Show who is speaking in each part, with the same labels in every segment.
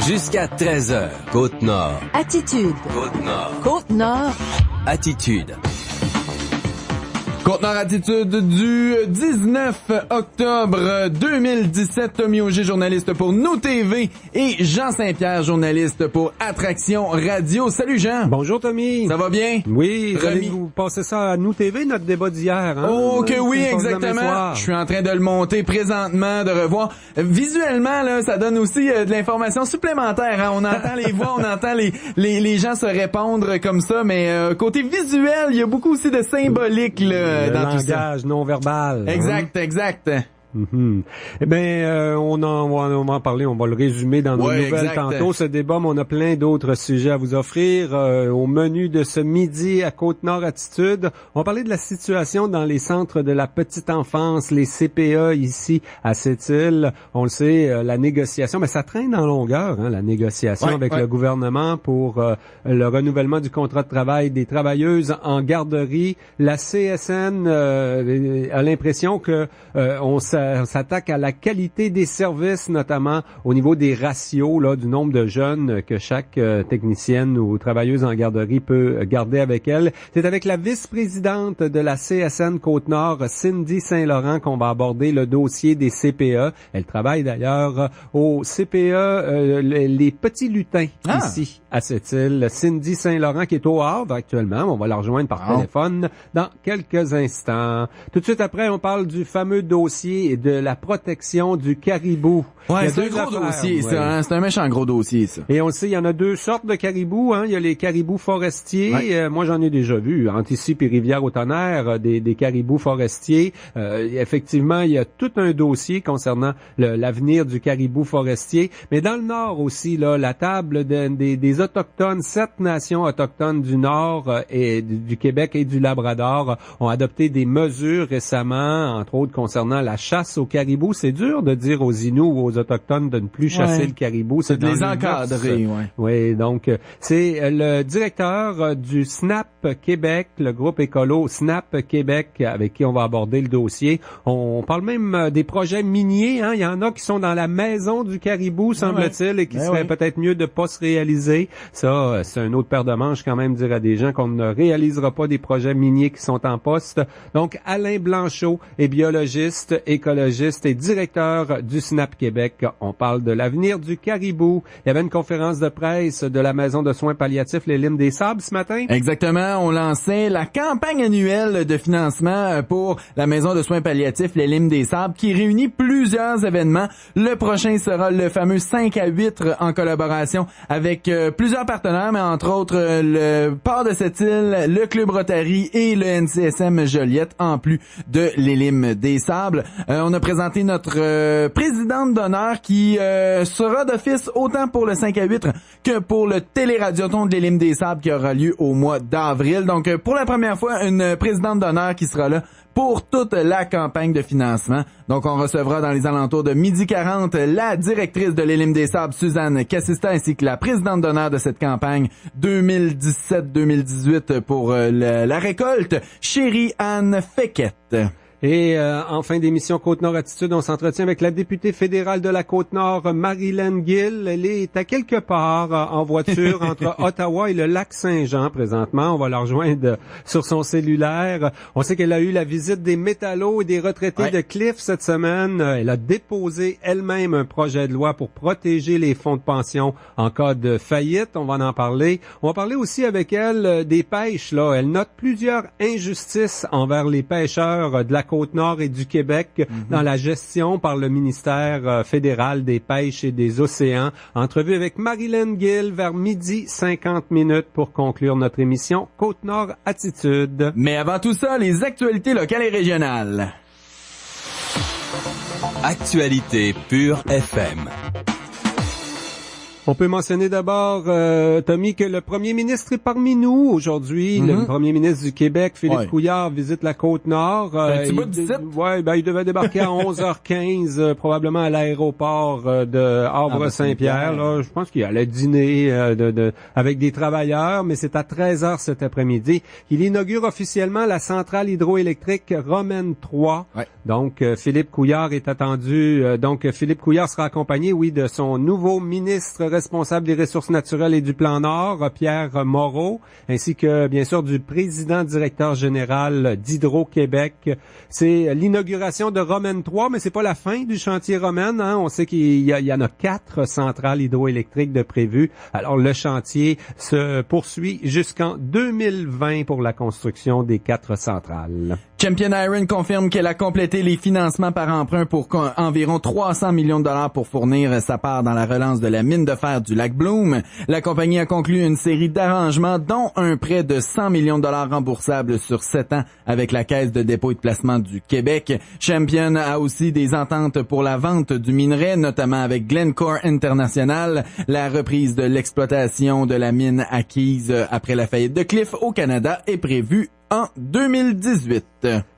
Speaker 1: Jusqu'à 13h, Côte-Nord.
Speaker 2: Attitude.
Speaker 1: Côte-Nord.
Speaker 2: Côte-Nord.
Speaker 1: Attitude.
Speaker 3: Côte-Nord Attitude du 19 octobre 2017. Tommy Auger, journaliste pour Nous TV, et Jean Saint-Pierre, journaliste pour Attraction Radio. Salut Jean.
Speaker 4: Bonjour Tommy.
Speaker 3: Ça va bien?
Speaker 4: Oui, vous passez ça à Nous TV, notre débat d'hier. Hein?
Speaker 3: Oh que oui, exactement. Je suis en train de le monter présentement, de revoir. Visuellement, là, ça donne aussi de l'information supplémentaire. Hein? On entend les voix, on entend les gens se répondre comme ça, mais côté visuel, il y a beaucoup aussi de symbolique là.
Speaker 4: Le
Speaker 3: Dans
Speaker 4: langage non verbal.
Speaker 3: Exact, exact.
Speaker 4: Mm-hmm. Eh bien, on va en parler, on va le résumer dans nos nouvelles tantôt, ce débat, mais on a plein d'autres sujets à vous offrir au menu de ce midi à Côte-Nord Attitude. On va parler de la situation dans les centres de la petite enfance, les CPE ici à Sept-Îles. On le sait, la négociation, mais ça traîne en longueur, hein, la négociation avec le gouvernement pour le renouvellement du contrat de travail des travailleuses en garderie. La CSN a l'impression que on s'attaque à la qualité des services, notamment au niveau des ratios là, du nombre de jeunes que chaque technicienne ou travailleuse en garderie peut garder avec elle. C'est avec la vice-présidente de la CSN Côte-Nord, Cindy Saint-Laurent, qu'on va aborder le dossier des CPE. Elle travaille d'ailleurs au CPE les Petits Lutins ici à Sept-Îles. Cindy Saint-Laurent qui est au Havre actuellement. On va la rejoindre par téléphone dans quelques instants. Tout de suite après, on parle du fameux dossier de la protection du caribou.
Speaker 3: Ouais, c'est un gros dossier, ça, hein? C'est un méchant gros dossier, ça.
Speaker 4: Et on le sait, il y en a deux sortes de caribous, hein. Il y a les caribous forestiers. Moi, j'en ai déjà vu, entre ici puis Rivière-au-Tonnerre, des caribous forestiers. Effectivement, il y a tout un dossier concernant l'avenir du caribou forestier. Mais dans le Nord aussi, là, la table des Autochtones, 7 nations autochtones du Nord et du Québec et du Labrador ont adopté des mesures récemment, entre autres concernant la chasse au caribou. C'est dur de dire aux Inuits ou aux Autochtones de ne plus chasser le caribou.
Speaker 3: C'est de les encadrer,
Speaker 4: Oui, donc c'est le directeur du SNAP Québec, le groupe écolo SNAP Québec, avec qui on va aborder le dossier. On parle même des projets miniers, hein. Il y en a qui sont dans la maison du caribou, semble-t-il, et qui serait peut-être mieux de pas se réaliser. Ça, c'est un autre paire de manches quand même, dire à des gens qu'on ne réalisera pas des projets miniers qui sont en poste. Donc, Alain Blanchot est biologiste, écologiste et directeur du SNAP Québec. On parle de l'avenir du caribou. Il y avait une conférence de presse de la maison de soins palliatifs Les Limes des Sables ce matin.
Speaker 3: Exactement. On lançait la campagne annuelle de financement pour la maison de soins palliatifs Les Limes des Sables qui réunit plusieurs événements. Le prochain sera le fameux 5 à 8 en collaboration avec plusieurs partenaires, mais entre autres le Port de Sept-Îles, le Club Rotary et le NCSM Joliette, en plus de Les Limes des Sables. On a présenté notre présidente d'honneur qui sera d'office autant pour le 5 à 8 que pour le téléradioton de Les Limes des Sables qui aura lieu au mois d'avril. Donc pour la première fois, une présidente d'honneur qui sera là pour toute la campagne de financement. Donc, on recevra dans les alentours de 12h40 la directrice de Les Limes des Sables, Suzanne Cassista, ainsi que la présidente d'honneur de cette campagne 2017-2018 pour la récolte, Chérie Anne Féquette.
Speaker 4: Et en fin d'émission Côte-Nord Attitude, on s'entretient avec la députée fédérale de la Côte-Nord, Marilyn Gill. Elle est à quelque part en voiture entre Ottawa et le lac Saint-Jean présentement. On va la rejoindre sur son cellulaire. On sait qu'elle a eu la visite des métallos et des retraités de Cliff cette semaine. Elle a déposé elle-même un projet de loi pour protéger les fonds de pension en cas de faillite. On va en parler. On va parler aussi avec elle des pêches. Là, elle note plusieurs injustices envers les pêcheurs de la Côte-Nord et du Québec dans la gestion par le ministère fédéral des Pêches et des Océans. Entrevue avec Marilyn Gill vers 12h50 pour conclure notre émission Côte-Nord Attitude.
Speaker 3: Mais avant tout ça, les actualités locales et régionales.
Speaker 1: Actualité Pure FM.
Speaker 4: On peut mentionner d'abord, Tommy, que le premier ministre est parmi nous aujourd'hui. Le premier ministre du Québec, Philippe Couillard, visite la Côte-Nord.
Speaker 3: Il
Speaker 4: devait débarquer à 11h15, probablement à l'aéroport de Havre-Saint-Pierre. Là, je pense qu'il allait dîner avec des travailleurs, mais c'est à 13h cet après-midi. Il inaugure officiellement la centrale hydroélectrique Romaine 3. Ouais. Donc, Philippe Couillard est attendu. Philippe Couillard sera accompagné, de son nouveau ministre responsable des ressources naturelles et du Plan Nord, Pierre Moreau, ainsi que, bien sûr, du président directeur général d'Hydro-Québec. C'est l'inauguration de Romaine 3, mais c'est pas la fin du chantier Romaine, hein. On sait qu'il y en a 4 centrales hydroélectriques de prévues. Alors, le chantier se poursuit jusqu'en 2020 pour la construction des 4 centrales.
Speaker 3: Champion Iron confirme qu'elle a complété les financements par emprunt pour environ 300 millions de dollars pour fournir sa part dans la relance de la mine de fer du lac Bloom. La compagnie a conclu une série d'arrangements, dont un prêt de 100 millions de dollars remboursable sur 7 ans avec la Caisse de dépôt et de placement du Québec. Champion a aussi des ententes pour la vente du minerai, notamment avec Glencore International. La reprise de l'exploitation de la mine acquise après la faillite de Cliff au Canada est prévue en 2018.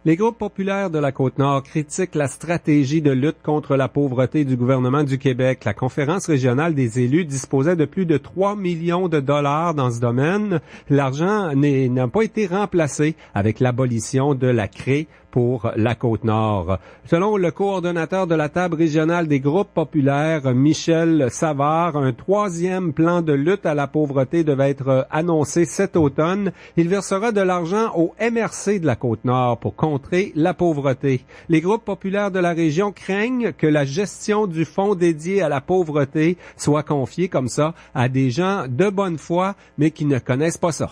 Speaker 4: Les groupes populaires de la Côte-Nord critiquent la stratégie de lutte contre la pauvreté du gouvernement du Québec. La conférence régionale des élus disposait de plus de 3 millions de dollars dans ce domaine. L'argent n'a pas été remplacé avec l'abolition de la CRE pour la Côte-Nord. Selon le coordonnateur de la table régionale des groupes populaires, Michel Savard, un 3e plan de lutte à la pauvreté devait être annoncé cet automne. Il versera de l'argent au MRC de la Côte-Nord pour contrer la pauvreté. Les groupes populaires de la région craignent que la gestion du fonds dédié à la pauvreté soit confiée comme ça à des gens de bonne foi, mais qui ne connaissent pas ça.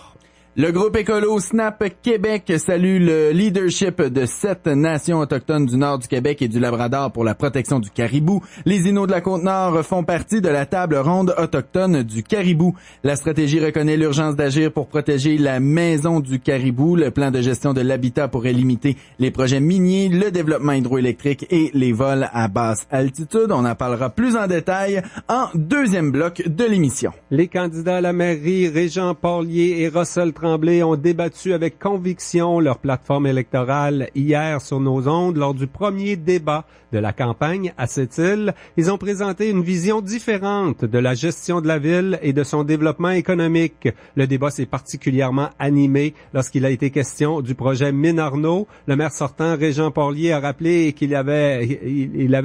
Speaker 3: Le groupe écolo Snap Québec salue le leadership de 7 nations autochtones du nord du Québec et du Labrador pour la protection du caribou. Les Inuits de la Côte-Nord font partie de la table ronde autochtone du caribou. La stratégie reconnaît l'urgence d'agir pour protéger la maison du caribou. Le plan de gestion de l'habitat pourrait limiter les projets miniers, le développement hydroélectrique et les vols à basse altitude. On en parlera plus en détail en deuxième bloc de l'émission.
Speaker 4: Les candidats à la mairie, Régent Porlier et Russell Tremblay ont débattu avec conviction leur plateforme électorale hier sur nos ondes lors du premier débat de la campagne à Sept-Îles. Ils ont présenté une vision différente de la gestion de la ville et de son développement économique. Le débat s'est particulièrement animé lorsqu'il a été question du projet Mine-Arnaud. Le maire sortant, Régent Porlier, a rappelé qu'il avait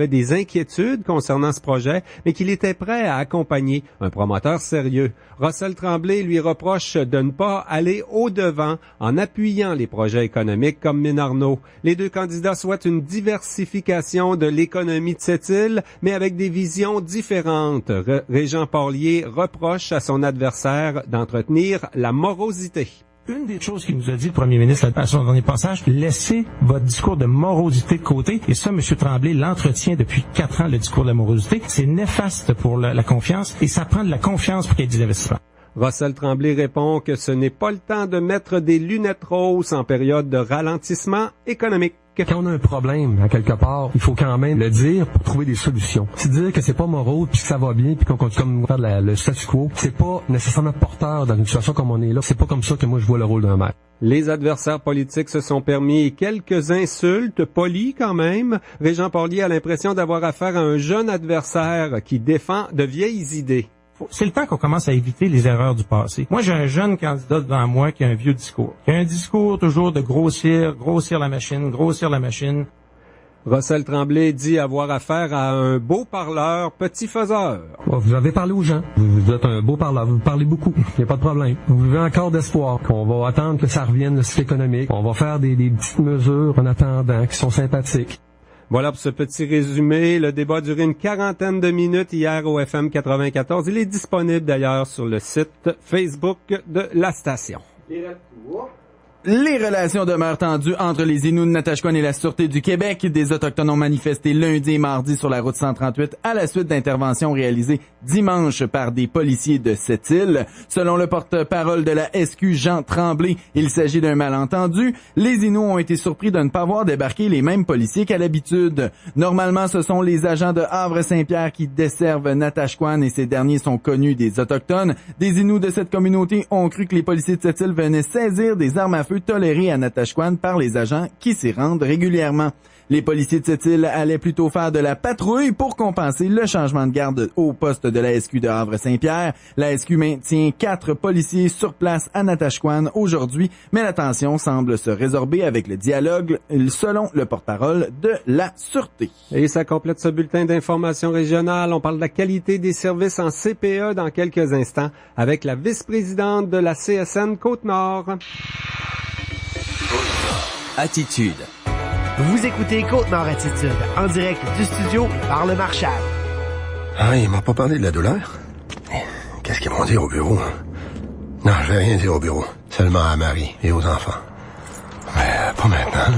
Speaker 4: des inquiétudes concernant ce projet, mais qu'il était prêt à accompagner un promoteur sérieux. Russell Tremblay lui reproche de ne pas aller au-devant en appuyant les projets économiques comme Mine-Arnaud. Les deux candidats souhaitent une diversification de l'économie de cette île, mais avec des visions différentes. Régent Porlier reproche à son adversaire d'entretenir la morosité.
Speaker 2: Une des choses qu'il nous a dit le premier ministre à son dernier passage, laissez votre discours de morosité de côté. Et ça, M. Tremblay l'entretient depuis 4 ans, le discours de la morosité. C'est néfaste pour la confiance et ça prend de la confiance pour qu'il y ait des investissements.
Speaker 4: Russell Tremblay répond que ce n'est pas le temps de mettre des lunettes roses en période de ralentissement économique.
Speaker 5: Quand on a un problème, à quelque part, il faut quand même le dire pour trouver des solutions. C'est dire que c'est pas morose, puis que ça va bien, puis qu'on continue comme faire le statu quo. C'est pas nécessairement porteur dans une situation comme on est là. C'est pas comme ça que moi je vois le rôle d'un maire.
Speaker 4: Les adversaires politiques se sont permis quelques insultes, polies quand même. Régent Porlier a l'impression d'avoir affaire à un jeune adversaire qui défend de vieilles idées.
Speaker 2: C'est le temps qu'on commence à éviter les erreurs du passé. Moi, j'ai un jeune candidat devant moi qui a un vieux discours. Qui a un discours toujours de grossir la machine.
Speaker 5: Russell Tremblay dit avoir affaire à un beau parleur, petit faiseur. Vous avez parlé aux gens. Vous êtes un beau parleur. Vous parlez beaucoup. Il n'y a pas de problème. Vous vivez encore d'espoir qu'on va attendre que ça revienne, le cycle économique. On va faire des petites mesures en attendant qui sont sympathiques.
Speaker 4: Voilà pour ce petit résumé. Le débat a duré une 40aine de minutes hier au FM 94. Il est disponible d'ailleurs sur le site Facebook de la station.
Speaker 3: Les relations demeurent tendues entre les Inuits de Natashquan et la Sûreté du Québec. Des Autochtones ont manifesté lundi et mardi sur la route 138 à la suite d'interventions réalisées dimanche par des policiers de cette île. Selon le porte-parole de la SQ, Jean Tremblay, il s'agit d'un malentendu. Les Inuits ont été surpris de ne pas voir débarquer les mêmes policiers qu'à l'habitude. Normalement, ce sont les agents de Havre-Saint-Pierre qui desservent Natashquan et ces derniers sont connus des Autochtones. Des Inuits de cette communauté ont cru que les policiers de cette île venaient saisir des armes à feu tolérées à Natashquan par les agents qui s'y rendent régulièrement. Les policiers de cette île allaient plutôt faire de la patrouille pour compenser le changement de garde au poste de la SQ de Havre-Saint-Pierre. La SQ maintient 4 policiers sur place à Natashquan aujourd'hui, mais la tension semble se résorber avec le dialogue, selon le porte-parole de la Sûreté.
Speaker 4: Et ça complète ce bulletin d'information régionale. On parle de la qualité des services en CPE dans quelques instants avec la vice-présidente de la CSN Côte-Nord.
Speaker 1: Attitude.
Speaker 6: Vous écoutez Côte-Nord Attitude, en direct du studio par le Marchal.
Speaker 7: Ah, il m'a pas parlé de la douleur? Qu'est-ce qu'ils vont dire au bureau? Non, je vais rien dire au bureau. Seulement à Marie et aux enfants. Mais pas maintenant,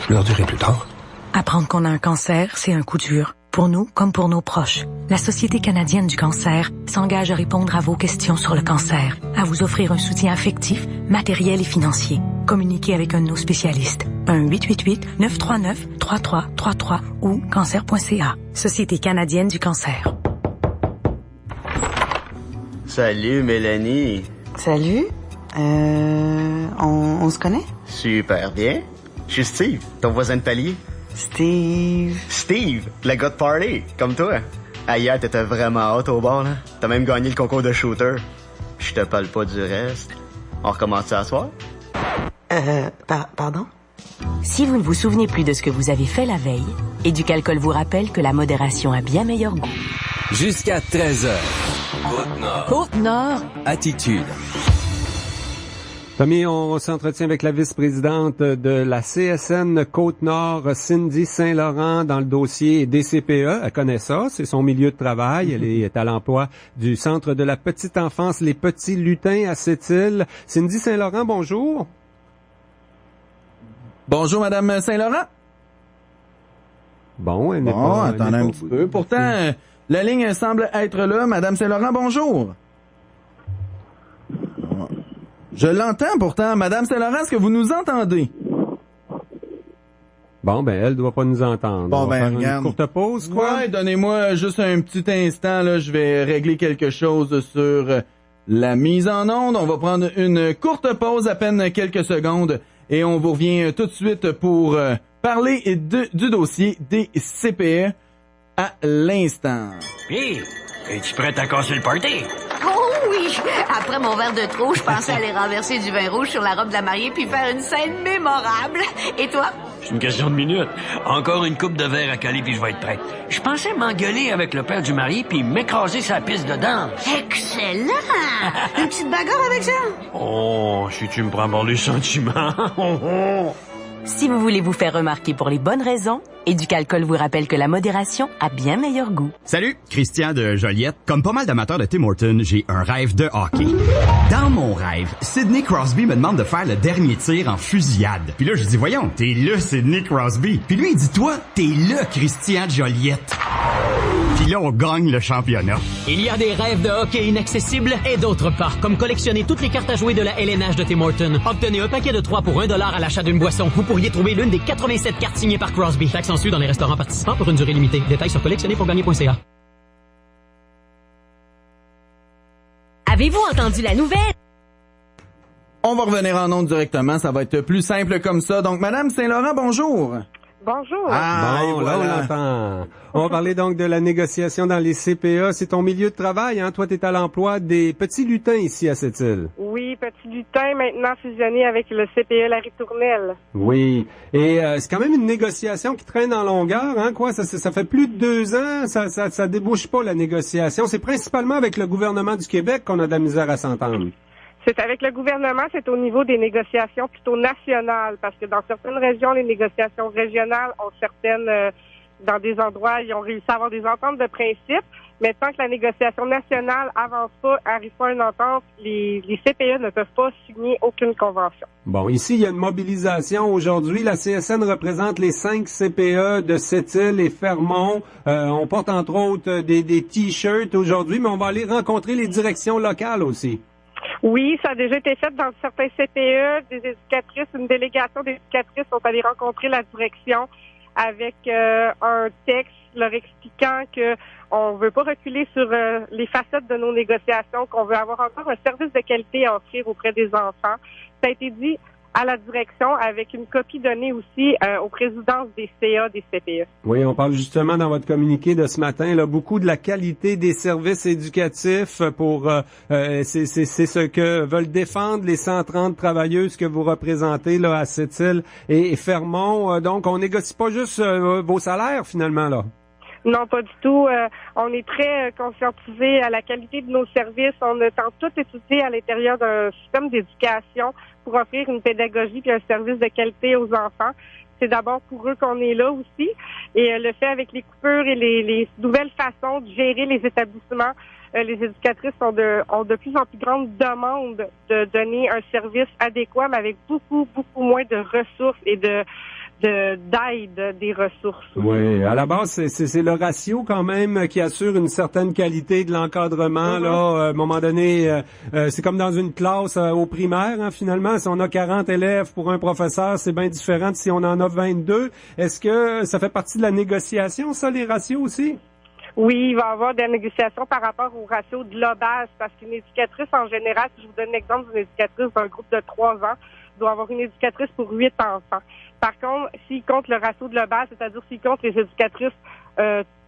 Speaker 7: je leur dirai plus tard.
Speaker 8: Apprendre qu'on a un cancer, c'est un coup dur. Pour nous, comme pour nos proches. La Société canadienne du cancer s'engage à répondre à vos questions sur le cancer, à vous offrir un soutien affectif, matériel et financier. Communiquez avec un de nos spécialistes. 1-888-939-3333 ou cancer.ca. Société canadienne du cancer.
Speaker 9: Salut, Mélanie.
Speaker 10: Salut. On se connaît?
Speaker 9: Super bien. Je suis Steve, ton voisin de palier.
Speaker 10: Steve,
Speaker 9: le gars de party, comme toi. Hier, t'étais vraiment hot au bar, là. T'as même gagné le concours de shooter. Je te parle pas du reste. On recommence ça à soir?
Speaker 10: Pardon?
Speaker 8: Si vous ne vous souvenez plus de ce que vous avez fait la veille, Éducalcool vous rappelle que la modération a bien meilleur goût.
Speaker 1: Jusqu'à 13h. Côte-Nord.
Speaker 8: Côte-Nord.
Speaker 1: Attitude.
Speaker 4: Tommy, on s'entretient avec la vice-présidente de la CSN Côte-Nord, Cindy Saint-Laurent, dans le dossier des CPE. Elle connaît ça, c'est son milieu de travail. Elle est à l'emploi du Centre de la petite enfance Les Petits Lutins à Sept-Îles. Cindy Saint-Laurent, bonjour.
Speaker 3: Bonjour, Madame Saint-Laurent.
Speaker 4: Bon, elle n'est pas...
Speaker 3: Attendez un petit peu. Pourtant, la ligne semble être là. Madame Saint-Laurent, bonjour. Je l'entends pourtant. Madame Saint-Laurent, est-ce que vous nous entendez?
Speaker 4: Bon, ben, elle doit pas nous entendre.
Speaker 3: Bon,
Speaker 4: on va
Speaker 3: ben,
Speaker 4: faire
Speaker 3: regarde.
Speaker 4: une courte pause, quoi?
Speaker 3: Ouais, donnez-moi juste un petit instant, là. Je vais régler quelque chose sur la mise en onde. On va prendre une courte pause, à peine quelques secondes, et on vous revient tout de suite pour parler du dossier des CPE à l'instant.
Speaker 11: Hé, es-tu prête à casser le party?
Speaker 12: Oh oui! Après mon verre de trop, je pensais aller renverser du vin rouge sur la robe de la mariée puis faire une scène mémorable. Et toi?
Speaker 11: C'est une question de minutes. Encore une coupe de verre à caler puis je vais être prête. Je pensais m'engueuler avec le père du marié puis m'écraser sa piste de danse.
Speaker 12: Excellent! Une petite bagarre avec ça?
Speaker 11: Oh, si tu me prends par les sentiments.
Speaker 8: Si vous voulez vous faire remarquer pour les bonnes raisons, Éducalcool vous rappelle que la modération a bien meilleur goût.
Speaker 13: Salut, Christian de Joliette. Comme pas mal d'amateurs de Tim Hortons, j'ai un rêve de hockey. Dans mon rêve, Sidney Crosby me demande de faire le dernier tir en fusillade. Puis là, je dis, voyons, t'es le Sidney Crosby. Puis lui, il dit, toi, t'es le Christian de Joliette. Puis là, on gagne le championnat.
Speaker 14: Il y a des rêves de hockey inaccessibles et d'autres pas, comme collectionner toutes les cartes à jouer de la LNH de Tim Hortons. Obtenez un paquet de 3 pour $1 à l'achat d'une boisson. Vous pourriez trouver l'une des 87 cartes signées par Crosby. Taxe en dans les restaurants participants pour une durée limitée. Détails sur collectionnerpourgagner.ca.
Speaker 15: Avez-vous entendu la nouvelle?
Speaker 3: On va revenir en ondes directement. Ça va être plus simple comme ça. Donc, Madame Saint-Laurent, bonjour.
Speaker 16: Bonjour.
Speaker 4: Ah, bon,
Speaker 3: voilà.
Speaker 4: Là, on l'entend. On va parler donc de la négociation dans les CPE. C'est ton milieu de travail, hein? Toi, t'es à l'emploi des Petits Lutins ici à Sept-Îles.
Speaker 16: Oui, Petits Lutins, maintenant fusionné avec le CPE La Ritournelle.
Speaker 4: Oui. Et c'est quand même une négociation qui traîne en longueur, hein? Quoi? Ça fait plus de 2 ans. Ça débouche pas, la négociation. C'est principalement avec le gouvernement du Québec qu'on a de la misère à s'entendre.
Speaker 16: C'est avec le gouvernement, c'est au niveau des négociations plutôt nationales, parce que dans certaines régions, les négociations régionales ont certaines, dans des endroits, ils ont réussi à avoir des ententes de principe, mais tant que la négociation nationale avance pas, arrive pas à une entente, les CPE ne peuvent pas signer aucune convention.
Speaker 4: Bon, ici, il y a une mobilisation aujourd'hui. La CSN représente les 5 CPE de Sept-Îles et Fermont. On porte entre autres des T-shirts aujourd'hui, mais on va aller rencontrer les directions locales aussi.
Speaker 16: Oui, ça a déjà été fait dans certains CPE, des éducatrices, une délégation d'éducatrices sont allées rencontrer la direction avec un texte leur expliquant que on veut pas reculer sur les facettes de nos négociations, qu'on veut avoir encore un service de qualité à offrir auprès des enfants. Ça a été dit à la direction avec une copie donnée aussi aux présidences des CA, des CPE.
Speaker 4: Oui, on parle justement dans votre communiqué de ce matin là beaucoup de la qualité des services éducatifs pour c'est ce que veulent défendre les 130 travailleuses que vous représentez là à Sept-Îles et Fermont. Donc on négocie pas juste vos salaires finalement là.
Speaker 16: Non, pas du tout. On est très conscientisés à la qualité de nos services. On tente tout étudier à l'intérieur d'un système d'éducation pour offrir une pédagogie et un service de qualité aux enfants. C'est d'abord pour eux qu'on est là aussi. Et le fait avec les coupures et les nouvelles façons de gérer les établissements, les éducatrices ont de plus en plus grande demande de donner un service adéquat, mais avec beaucoup moins de ressources et d'aide des ressources.
Speaker 4: Oui, à la base, c'est le ratio quand même qui assure une certaine qualité de l'encadrement. Là, à un moment donné, c'est comme dans une classe au primaire, hein, finalement. Si on a 40 élèves pour un professeur, c'est bien différent de si on en a 22. Est-ce que ça fait partie de la négociation, ça, les ratios aussi?
Speaker 16: Oui, il va y avoir des négociations par rapport au ratio global, parce qu'une éducatrice, en général, si je vous donne l'exemple d'une éducatrice d'un groupe de 3 ans, doit avoir une éducatrice pour 8 enfants. Par contre, s'il compte le ratio global, c'est-à-dire s'il compte les éducatrices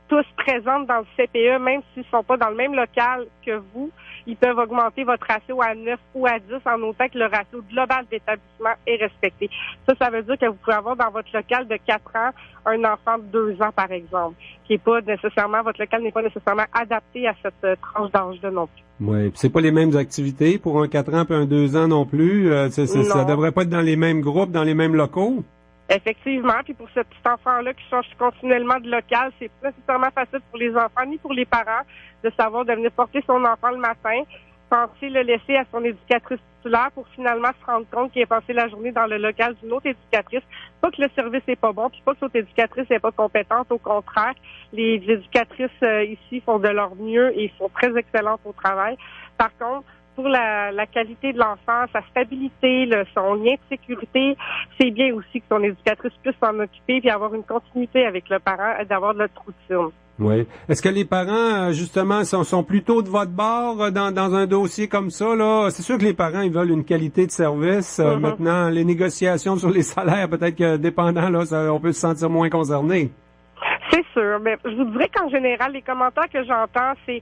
Speaker 16: tous présentes dans le CPE, même s'ils ne sont pas dans le même local que vous, ils peuvent augmenter votre ratio à 9 ou à 10 en autant que le ratio global d'établissement est respecté. Ça veut dire que vous pouvez avoir dans votre local de 4 ans un enfant de 2 ans, par exemple, qui est pas nécessairement, votre local n'est pas nécessairement adapté à cette tranche d'âge-là non plus.
Speaker 4: Oui, c'est pas les mêmes activités pour un 4 ans et un 2 ans non plus. Ça devrait pas être dans les mêmes groupes, dans les mêmes locaux.
Speaker 16: Effectivement, puis pour ce petit enfant-là qui change continuellement de local, c'est pas nécessairement facile pour les enfants ni pour les parents de savoir de venir porter son enfant le matin, penser le laisser à son éducatrice titulaire pour finalement se rendre compte qu'il est passé la journée dans le local d'une autre éducatrice. Pas que le service est pas bon, puis pas que l'autre éducatrice n'est pas compétente, au contraire. Les éducatrices ici font de leur mieux et sont très excellentes au travail. Par contre, pour la qualité de l'enfant, sa stabilité, son lien de sécurité, c'est bien aussi que son éducatrice puisse s'en occuper puis avoir une continuité avec le parent et d'avoir de notre routine.
Speaker 4: Oui. Est-ce que les parents, justement, sont plutôt de votre bord dans un dossier comme ça, là? C'est sûr que les parents, ils veulent une qualité de service. Maintenant, les négociations sur les salaires, peut-être que dépendant, là, on peut se sentir moins concerné.
Speaker 16: C'est sûr, mais je vous dirais qu'en général, les commentaires que j'entends, c'est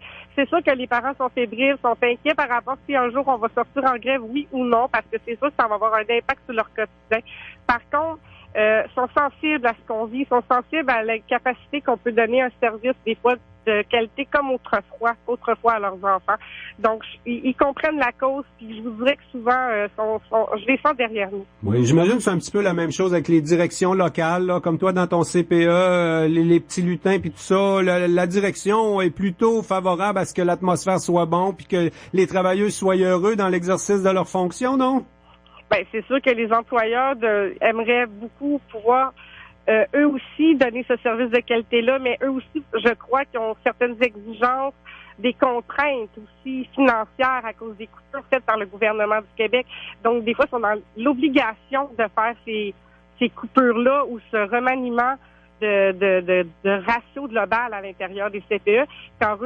Speaker 16: sûr que les parents sont fébriles, sont inquiets par rapport si un jour on va sortir en grève, oui ou non, parce que c'est sûr que ça va avoir un impact sur leur quotidien. Par contre, sont sensibles à ce qu'on vit, sont sensibles à la capacité qu'on peut donner un service, des fois, de qualité comme autrefois à leurs enfants. Donc, ils comprennent la cause, puis je vous dirais que souvent, je les sens derrière nous.
Speaker 4: Oui, j'imagine que c'est un petit peu la même chose avec les directions locales, là, comme toi dans ton CPE, les petits lutins puis tout ça. La direction est plutôt favorable à ce que l'atmosphère soit bonne puis que les travailleurs soient heureux dans l'exercice de leurs fonctions, non?
Speaker 16: Ben, c'est sûr que les employeurs aimeraient beaucoup pouvoir eux aussi donner ce service de qualité-là, mais eux aussi, je crois qu'ils ont certaines exigences, des contraintes aussi financières à cause des coupures faites par le gouvernement du Québec. Donc, des fois, ils sont dans l'obligation de faire ces coupures-là ou ce remaniement de ratio global à l'intérieur des CPE, quand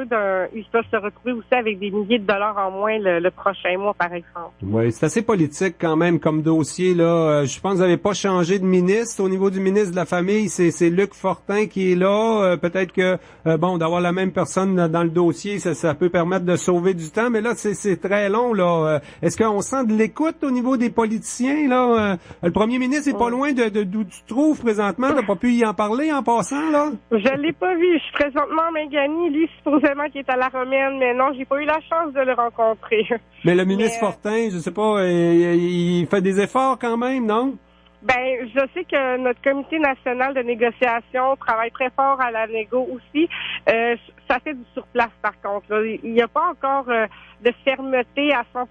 Speaker 16: ils peuvent se retrouver aussi avec des milliers de dollars en moins le prochain mois, par exemple.
Speaker 4: Oui, c'est assez politique quand même comme dossier, là. Je pense que vous n'avez pas changé de ministre. Au niveau du ministre de la Famille, c'est Luc Fortin qui est là. Peut-être que, d'avoir la même personne dans le dossier, ça peut permettre de sauver du temps, mais là, c'est très long, là. Est-ce qu'on sent de l'écoute au niveau des politiciens, là? Le premier ministre est pas loin d'où tu te trouves présentement. T'as pas pu y en parler en passant, là?
Speaker 16: Je l'ai pas vu. Je suis présentement à Mingani. Lui, supposément qu'il est à la Romaine, mais non, j'ai pas eu la chance de le rencontrer.
Speaker 4: Mais le ministre Fortin, je sais pas, il fait des efforts quand même, non?
Speaker 16: Ben, je sais que notre comité national de négociation travaille très fort à la négo aussi. Ça fait du surplace, par contre, là. Il n'y a pas encore de fermeté à 100%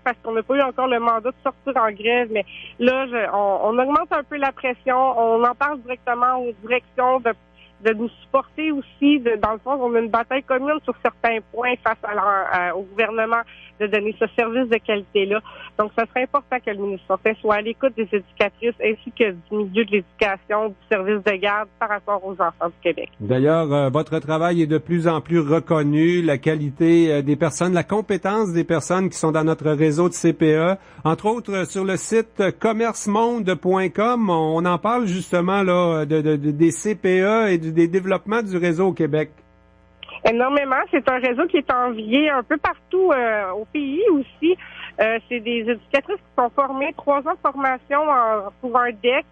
Speaker 16: parce qu'on n'a pas eu encore le mandat de sortir en grève, mais là, on augmente un peu la pression. On en parle directement aux directions de nous supporter aussi. Dans le fond, on a une bataille commune sur certains points face au gouvernement de donner ce service de qualité-là. Donc, ça serait important que le ministre Fortin soit à l'écoute des éducatrices ainsi que du milieu de l'éducation, du service de garde par rapport aux enfants du Québec.
Speaker 4: D'ailleurs, votre travail est de plus en plus reconnu, la qualité des personnes, la compétence des personnes qui sont dans notre réseau de CPE. Entre autres, sur le site commercemonde.com, on en parle justement là des CPE et des développements du réseau au Québec.
Speaker 16: Énormément. C'est un réseau qui est envié un peu partout au pays aussi. C'est des éducatrices qui sont formées, 3 ans de formation pour un DEC.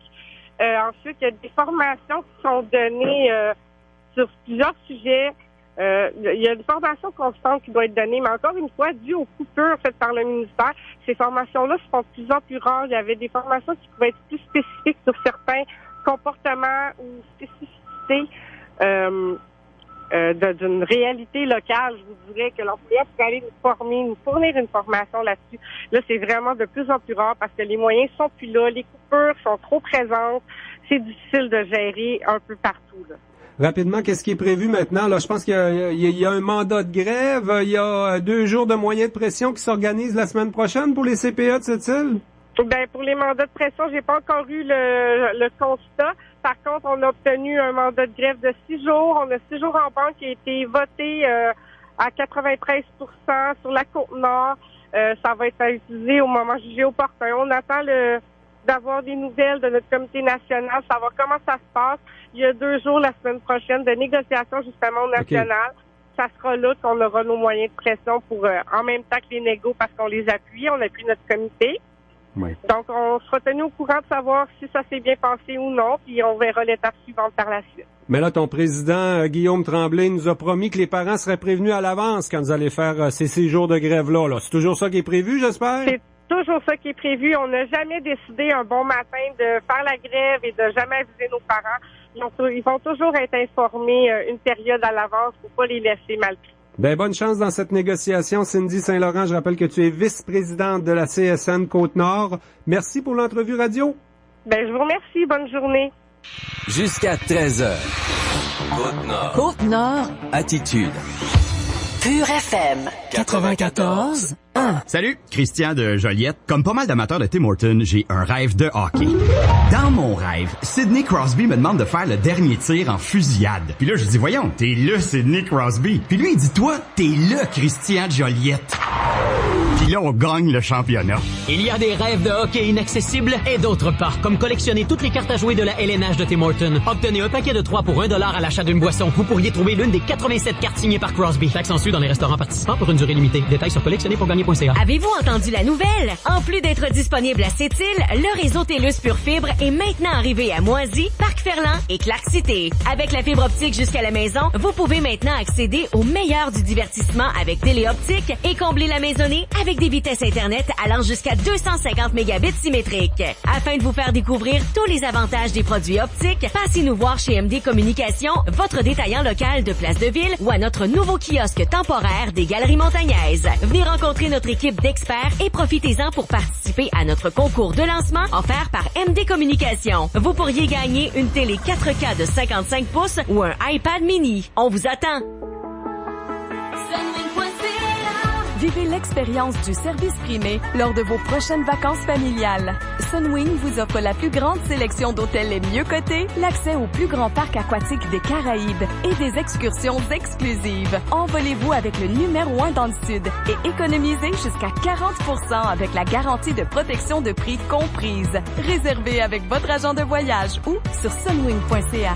Speaker 16: Ensuite, il y a des formations qui sont données sur plusieurs sujets. Il y a une formation constante qui doit être donnée, mais encore une fois, dû aux coupures faites par le ministère, ces formations-là se font de plus en plus rares. Il y avait des formations qui pouvaient être plus spécifiques sur certains comportements ou spécificités d'une réalité locale. Je vous dirais que l'employeur peut aller nous fournir une formation là-dessus. Là, c'est vraiment de plus en plus rare parce que les moyens sont plus là, les coupures sont trop présentes, c'est difficile de gérer un peu partout, là.
Speaker 4: Rapidement, qu'est-ce qui est prévu maintenant? Là, je pense qu'il y a un mandat de grève, il y a 2 jours de moyens de pression qui s'organisent la semaine prochaine pour les CPE de cette île?
Speaker 16: Ben, pour les mandats de pression, j'ai pas encore eu le constat. Par contre, on a obtenu un mandat de grève de 6 jours. On a 6 jours en banque qui a été voté à 93% sur la Côte-Nord. Ça va être à utiliser au moment jugé opportun. On attend d'avoir des nouvelles de notre comité national, savoir comment ça se passe. Il y a 2 jours la semaine prochaine de négociations justement au national. Okay. Ça sera là qu'on aura nos moyens de pression pour, en même temps que les négos, parce qu'on les appuie, on appuie notre comité. Oui. Donc, on sera tenu au courant de savoir si ça s'est bien passé ou non, puis on verra l'étape suivante par la suite.
Speaker 4: Mais là, ton président, Guillaume Tremblay, nous a promis que les parents seraient prévenus à l'avance quand vous allez faire ces 6 jours de grève-là. Là. C'est toujours ça qui est prévu, j'espère?
Speaker 16: C'est toujours ça qui est prévu. On n'a jamais décidé un bon matin de faire la grève et de jamais aviser nos parents. Ils vont toujours être informés une période à l'avance pour pas les laisser mal pris.
Speaker 4: Ben, bonne chance dans cette négociation, Cindy Saint-Laurent. Je rappelle que tu es vice-présidente de la CSN Côte-Nord. Merci pour l'entrevue radio.
Speaker 16: Ben, je vous remercie. Bonne journée.
Speaker 1: Jusqu'à 13h. Côte-Nord.
Speaker 10: Côte-Nord.
Speaker 1: Attitude.
Speaker 10: Pure FM 94.1.
Speaker 13: Salut, Christian de Joliette. Comme pas mal d'amateurs de Tim Hortons, j'ai un rêve de hockey. Dans mon rêve, Sidney Crosby me demande de faire le dernier tir en fusillade. Puis là, je dis, voyons, t'es le Sidney Crosby. Puis lui, il dit, toi, t'es le Christian de Joliette. Puis là, on gagne le championnat.
Speaker 14: Il y a des rêves de hockey inaccessibles et d'autres pas, comme collectionner toutes les cartes à jouer de la LNH de Tim Hortons. Obtenez un paquet de 3 pour $1 à l'achat d'une boisson. Vous pourriez trouver l'une des 87 cartes signées par Crosby. Taxe en su dans les restaurants participants pour une durée limitée. Détails sur collectionnerpourgagner.ca.
Speaker 15: Avez-vous entendu la nouvelle? En plus d'être disponible à Sept-Îles, le réseau TELUS Pure Fibre est maintenant arrivé à Moisy, Parc-Ferland et Clark-City. Avec la fibre optique jusqu'à la maison, vous pouvez maintenant accéder au meilleur du divertissement avec téléoptique et combler la maisonnée avec des vitesses Internet allant jusqu'à 250 mégabits symétriques. Afin de vous faire découvrir tous les avantages des produits optiques, passez nous voir chez MD Communication, votre détaillant local de Place de Ville ou à notre nouveau kiosque temporaire des Galeries Montagnaises. Venez rencontrer notre équipe d'experts et profitez-en pour participer à notre concours de lancement offert par MD Communication. Vous pourriez gagner une télé 4K de 55 pouces ou un iPad mini. On vous attend!
Speaker 17: Vivez l'expérience du service primé lors de vos prochaines vacances familiales. Sunwing vous offre la plus grande sélection d'hôtels les mieux cotés, l'accès au plus grand parc aquatique des Caraïbes et des excursions exclusives. Envolez-vous avec le numéro 1 dans le Sud et économisez jusqu'à 40% avec la garantie de protection de prix comprise. Réservez avec votre agent de voyage ou sur sunwing.ca.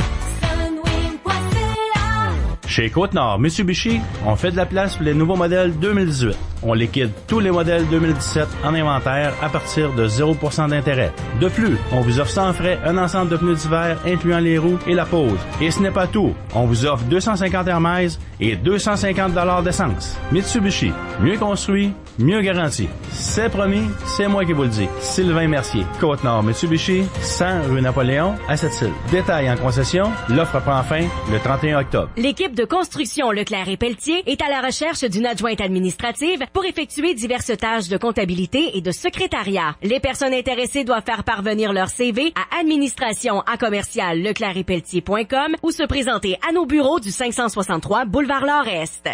Speaker 18: Chez Côte-Nord Mitsubishi, on fait de la place pour les nouveaux modèles 2018. On liquide tous les modèles 2017 en inventaire à partir de 0% d'intérêt. De plus, on vous offre sans frais un ensemble de pneus d'hiver incluant les roues et la pose. Et ce n'est pas tout. On vous offre 250 Hermès et 250 $ d'essence. Mitsubishi, mieux construit, mieux garanti. C'est promis, c'est moi qui vous le dis. Sylvain Mercier, Côte-Nord Mitsubishi, 100 rue Napoléon à Sept-Îles. Détail en concession, l'offre prend fin le 31 octobre.
Speaker 15: L'équipe de construction Leclerc et Pelletier est à la recherche d'une adjointe administrative pour effectuer diverses tâches de comptabilité et de secrétariat. Les personnes intéressées doivent faire parvenir leur CV à administration@leclercetpelletier.com ou se présenter à nos bureaux du 563 boulevard Nord-Est.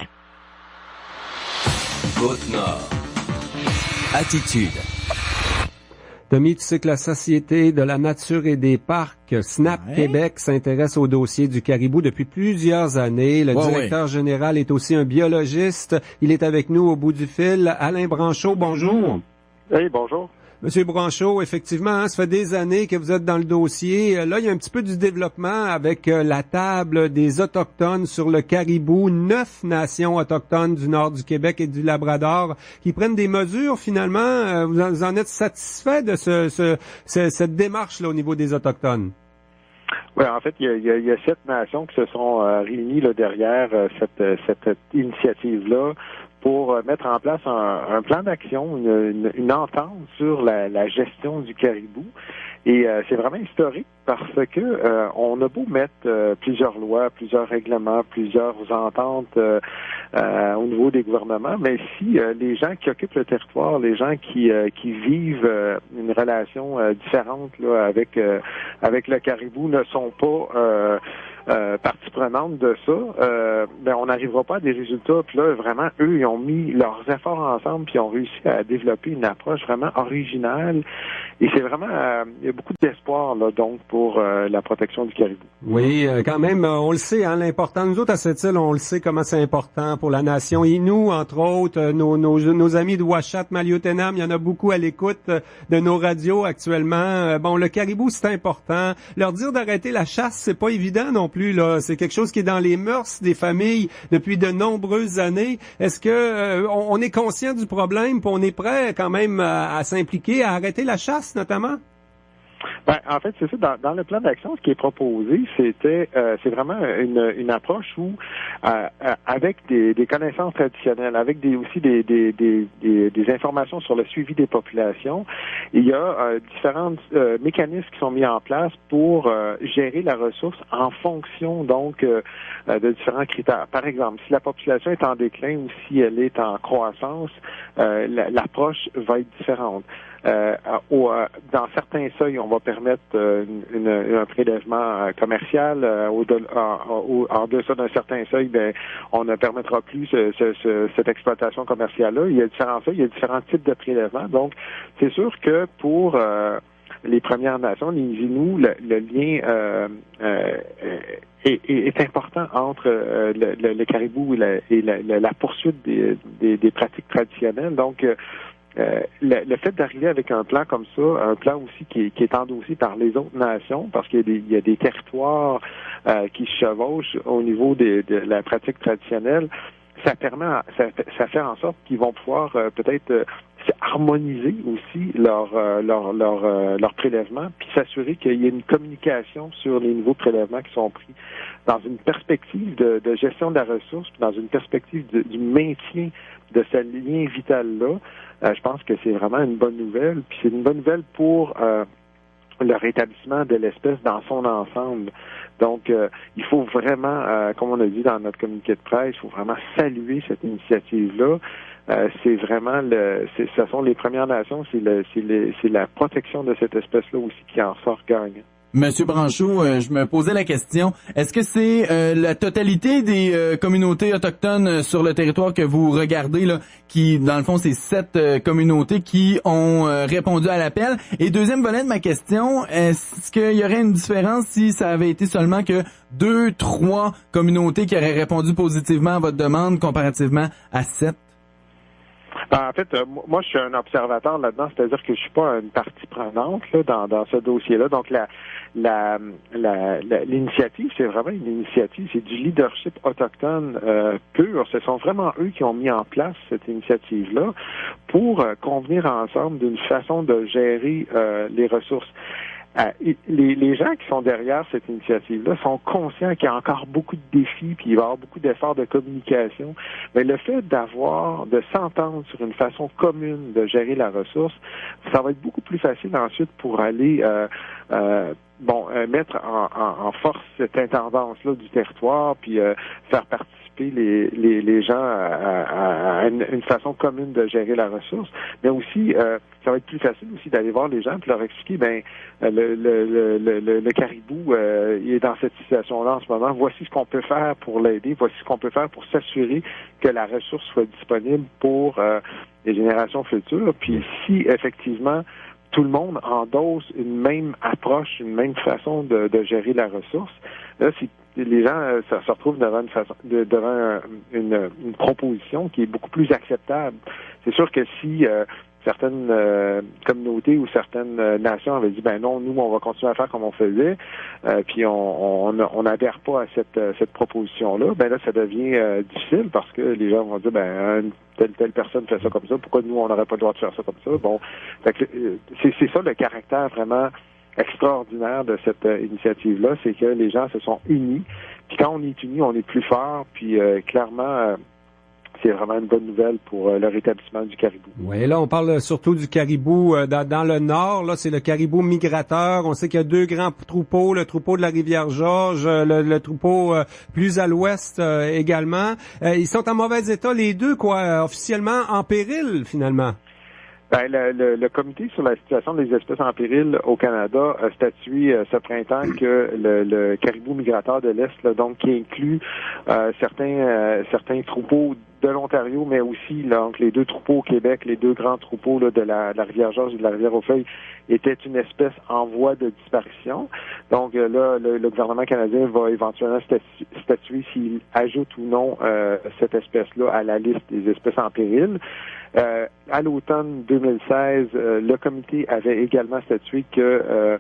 Speaker 1: Côte-Nord. Attitude.
Speaker 4: Tommy, tu sais que la Société de la nature et des parcs, SNAP Québec, s'intéresse au dossier du caribou depuis plusieurs années. Le directeur général est aussi un biologiste. Il est avec nous au bout du fil. Alain Branchot, bonjour.
Speaker 19: Oui, bonjour.
Speaker 4: Monsieur Branchot, effectivement, ça fait des années que vous êtes dans le dossier. Là, il y a un petit peu du développement avec la table des Autochtones sur le caribou. 9 nations autochtones du nord du Québec et du Labrador qui prennent des mesures, finalement. Vous en êtes satisfait de cette démarche-là au niveau des Autochtones?
Speaker 19: Oui, en fait, il y a 7 nations qui se sont réunies là, derrière cette initiative-là pour mettre en place un plan d'action, une entente sur la gestion du caribou. Et c'est vraiment historique parce que on a beau mettre plusieurs lois, plusieurs règlements, plusieurs ententes au niveau des gouvernements, mais si les gens qui occupent le territoire, les gens qui vivent une relation différente là, avec le caribou ne sont pas partie prenante de ça, ben on n'arrivera pas à des résultats. Puis là, vraiment, eux, ils ont mis leurs efforts ensemble puis ils ont réussi à développer une approche vraiment originale. Et c'est vraiment, il y a beaucoup d'espoir là donc pour la protection du caribou.
Speaker 4: Oui, quand même, on le sait, hein, l'important. Nous autres à cette île, on le sait comment c'est important pour la nation. Innu, entre autres, nos amis de Ouachat, Maliotenam, il y en a beaucoup à l'écoute de nos radios actuellement. Bon, le caribou, c'est important. Leur dire d'arrêter la chasse, c'est pas évident non plus. Là, c'est quelque chose qui est dans les mœurs des familles depuis de nombreuses années. Est-ce que on est conscient du problème, puis on est prêt quand même à s'impliquer, à arrêter la chasse, notamment?
Speaker 19: Ben, en fait, c'est ça. Dans le plan d'action, ce qui est proposé, c'est vraiment une approche où, avec des connaissances traditionnelles, avec aussi des informations sur le suivi des populations, il y a différents mécanismes qui sont mis en place pour gérer la ressource en fonction donc de différents critères. Par exemple, si la population est en déclin ou si elle est en croissance, l'approche va être différente. Dans certains seuils, on va permettre un prélèvement commercial. En deçà d'un certain seuil, ben, on ne permettra plus cette exploitation commerciale-là. Il y a différents seuils, il y a différents types de prélèvements. Donc, c'est sûr que pour les Premières Nations, les Inuits, le lien est important entre le caribou et la poursuite des pratiques traditionnelles. Donc, le fait d'arriver avec un plan comme ça, un plan aussi qui est endossé par les autres nations, parce qu'il y a des territoires qui se chevauchent au niveau de la pratique traditionnelle, ça fait en sorte qu'ils vont pouvoir peut-être harmoniser aussi leur prélèvement, puis s'assurer qu'il y ait une communication sur les nouveaux prélèvements qui sont pris dans une perspective de gestion de la ressource, puis dans une perspective du maintien de ce lien vital-là. Je pense que c'est vraiment une bonne nouvelle, puis c'est une bonne nouvelle pour le rétablissement de l'espèce dans son ensemble. Donc, il faut vraiment, comme on a dit dans notre communiqué de presse, il faut vraiment saluer cette initiative-là. C'est vraiment ce sont les Premières Nations, c'est la protection de cette espèce-là aussi qui en sort gagnant.
Speaker 3: Monsieur Branchot, je me posais la question, est-ce que c'est la totalité des communautés autochtones sur le territoire que vous regardez, là, qui, dans le fond, c'est 7 communautés qui ont répondu à l'appel? Et deuxième volet de ma question, est-ce qu'il y aurait une différence si ça avait été seulement que 2-3 communautés qui auraient répondu positivement à votre demande comparativement à 7?
Speaker 19: En fait, moi, je suis un observateur là-dedans, c'est-à-dire que je suis pas une partie prenante là, dans ce dossier-là. Donc, l'initiative, c'est vraiment une initiative, c'est du leadership autochtone pur. Ce sont vraiment eux qui ont mis en place cette initiative-là pour convenir ensemble d'une façon de gérer les ressources. Les gens qui sont derrière cette initiative-là sont conscients qu'il y a encore beaucoup de défis, puis il va y avoir beaucoup d'efforts de communication. Mais le fait de s'entendre sur une façon commune de gérer la ressource, ça va être beaucoup plus facile ensuite pour aller mettre en force cette intendance-là du territoire, puis faire participer les gens à une façon commune de gérer la ressource. Mais aussi, ça va être plus facile aussi d'aller voir les gens et leur expliquer, le caribou, il est dans cette situation-là en ce moment. Voici ce qu'on peut faire pour l'aider. Voici ce qu'on peut faire pour s'assurer que la ressource soit disponible pour les générations futures. Puis si, effectivement, tout le monde endosse une même approche, une même façon de gérer la ressource, là, si les gens se retrouvent devant une proposition qui est beaucoup plus acceptable. C'est sûr que si certaines communautés ou certaines nations avaient dit non, nous on va continuer à faire comme on faisait, puis on n'adhère pas à cette proposition-là, là ça devient difficile parce que les gens vont dire telle personne fait ça comme ça, pourquoi nous on n'aurait pas le droit de faire ça comme ça? Bon, c'est ça le caractère vraiment extraordinaire de cette initiative-là, c'est que les gens se sont unis, puis quand on est unis, on est plus fort, puis clairement c'est vraiment une bonne nouvelle pour le rétablissement du caribou.
Speaker 4: Oui, là, on parle surtout du caribou dans le nord. Là, c'est le caribou migrateur. On sait qu'il y a deux grands troupeaux, le troupeau de la Rivière-Georges, le troupeau plus à l'ouest également. Ils sont en mauvais état, les deux, officiellement en péril, finalement.
Speaker 19: Le comité sur la situation des espèces en péril au Canada a statué ce printemps que le caribou migrateur de l'Est, donc qui inclut certains troupeaux de l'Ontario, mais aussi donc les deux troupeaux au Québec, les deux grands troupeaux de la Rivière-Georges et de la Rivière-aux-Feuilles, était une espèce en voie de disparition. Donc là, le gouvernement canadien va éventuellement statuer s'il ajoute ou non cette espèce-là à la liste des espèces en péril. À l'automne 2016, le comité avait également statué que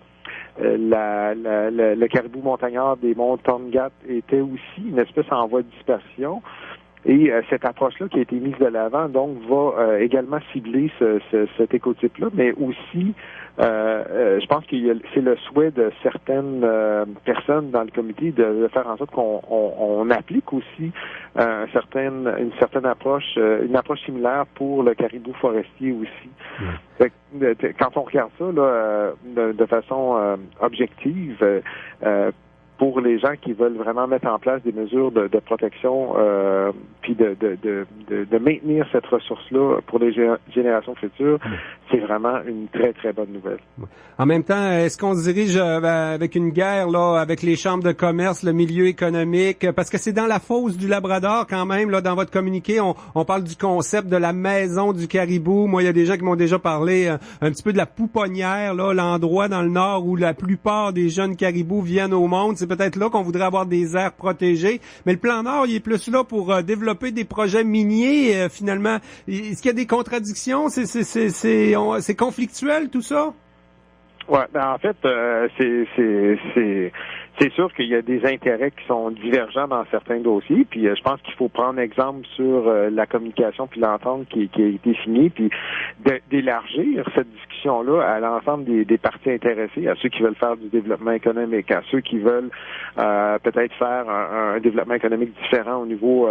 Speaker 19: le caribou montagnard des monts Tongaat était aussi une espèce en voie de disparition. Et cette approche-là qui a été mise de l'avant, donc, va également cibler cet écotype-là, mais aussi, je pense que c'est le souhait de certaines personnes dans le comité de faire en sorte qu'on applique aussi une certaine approche, une approche similaire pour le caribou forestier aussi. Fait que, quand on regarde ça là, de façon objective, pour les gens qui veulent vraiment mettre en place des mesures de protection, puis de maintenir cette ressource-là pour les générations futures, c'est vraiment une très, très bonne nouvelle.
Speaker 4: En même temps, est-ce qu'on se dirige avec une guerre là, avec les chambres de commerce, le milieu économique? Parce que c'est dans la fosse du Labrador quand même, là, dans votre communiqué, on parle du concept de la maison du caribou. Moi, il y a des gens qui m'ont déjà parlé un petit peu de la pouponnière, là, l'endroit dans le nord où la plupart des jeunes caribous viennent au monde. C'est peut-être là qu'on voudrait avoir des aires protégées. Mais le plan Nord, il est plus là pour développer des projets miniers, finalement. Est-ce qu'il y a des contradictions? C'est conflictuel, tout ça?
Speaker 19: Ouais, en fait, c'est sûr qu'il y a des intérêts qui sont divergents dans certains dossiers, puis je pense qu'il faut prendre exemple sur la communication puis l'entente qui a été signée, puis d'élargir cette discussion-là à l'ensemble des parties intéressées, à ceux qui veulent faire du développement économique, à ceux qui veulent peut-être faire un développement économique différent au niveau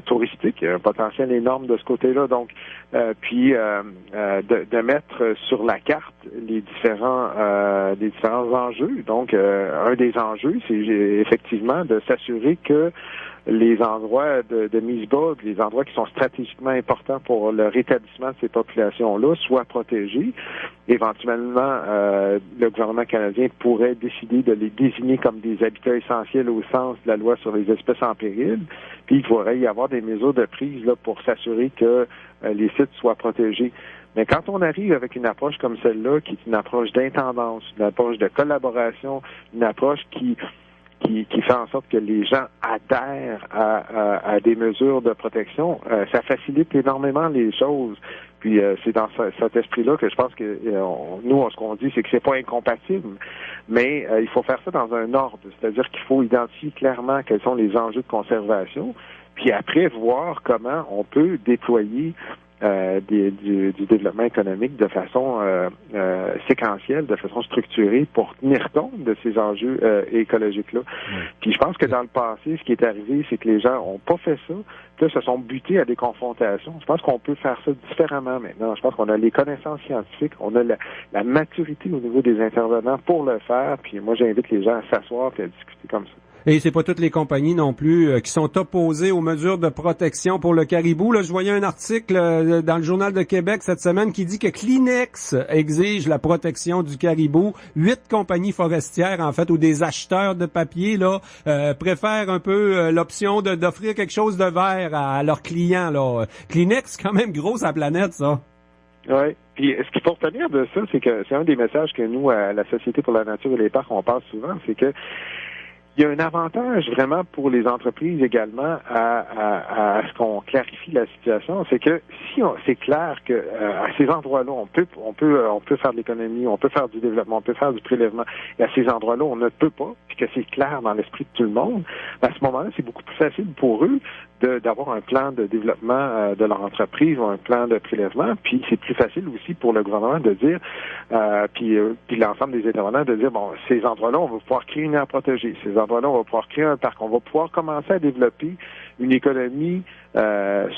Speaker 19: touristique, un potentiel énorme de ce côté-là, donc puis de mettre sur la carte les différents enjeux. Donc un des enjeux, c'est effectivement de s'assurer que les endroits de mise bas, les endroits qui sont stratégiquement importants pour le rétablissement de ces populations-là, soient protégés. Éventuellement, le gouvernement canadien pourrait décider de les désigner comme des habitats essentiels au sens de la loi sur les espèces en péril. Puis il pourrait y avoir des mesures de prise là, pour s'assurer que les sites soient protégés. Mais quand on arrive avec une approche comme celle-là, qui est une approche d'intendance, une approche de collaboration, une approche qui fait en sorte que les gens adhèrent à des mesures de protection, ça facilite énormément les choses. Puis c'est dans cet esprit-là que je pense que nous, ce qu'on dit, c'est que c'est pas incompatible, mais il faut faire ça dans un ordre, c'est-à-dire qu'il faut identifier clairement quels sont les enjeux de conservation, puis après voir comment on peut déployer du développement économique de façon séquentielle, de façon structurée pour tenir compte de ces enjeux écologiques-là. Puis je pense que dans le passé, ce qui est arrivé, c'est que les gens ont pas fait ça, puis là, se sont butés à des confrontations. Je pense qu'on peut faire ça différemment maintenant. Je pense qu'on a les connaissances scientifiques, on a la maturité au niveau des intervenants pour le faire, puis moi j'invite les gens à s'asseoir et à discuter comme ça.
Speaker 4: Et c'est pas toutes les compagnies non plus qui sont opposées aux mesures de protection pour le caribou. Là, je voyais un article dans le Journal de Québec cette semaine qui dit que Kleenex exige la protection du caribou. 8 compagnies forestières, en fait, ou des acheteurs de papier là préfèrent un peu l'option d'offrir quelque chose de vert à leurs clients. Là. Kleenex, c'est quand même gros à la planète, ça.
Speaker 19: Oui. Puis ce qu'il faut retenir de ça, c'est que c'est un des messages que nous, à la Société pour la nature et les parcs, on passe souvent, c'est que il y a un avantage vraiment pour les entreprises également à ce qu'on clarifie la situation, c'est que si c'est clair que à ces endroits-là on peut faire de l'économie, on peut faire du développement, on peut faire du prélèvement, et à ces endroits-là on ne peut pas, puis que c'est clair dans l'esprit de tout le monde, à ce moment-là c'est beaucoup plus facile pour eux d'avoir un plan de développement de leur entreprise ou un plan de prélèvement, puis c'est plus facile aussi pour le gouvernement de dire, puis l'ensemble des intervenants de dire, bon, ces endroits-là, on va pouvoir créer une aire protégée, ces endroits-là, on va pouvoir créer un parc, on va pouvoir commencer à développer une économie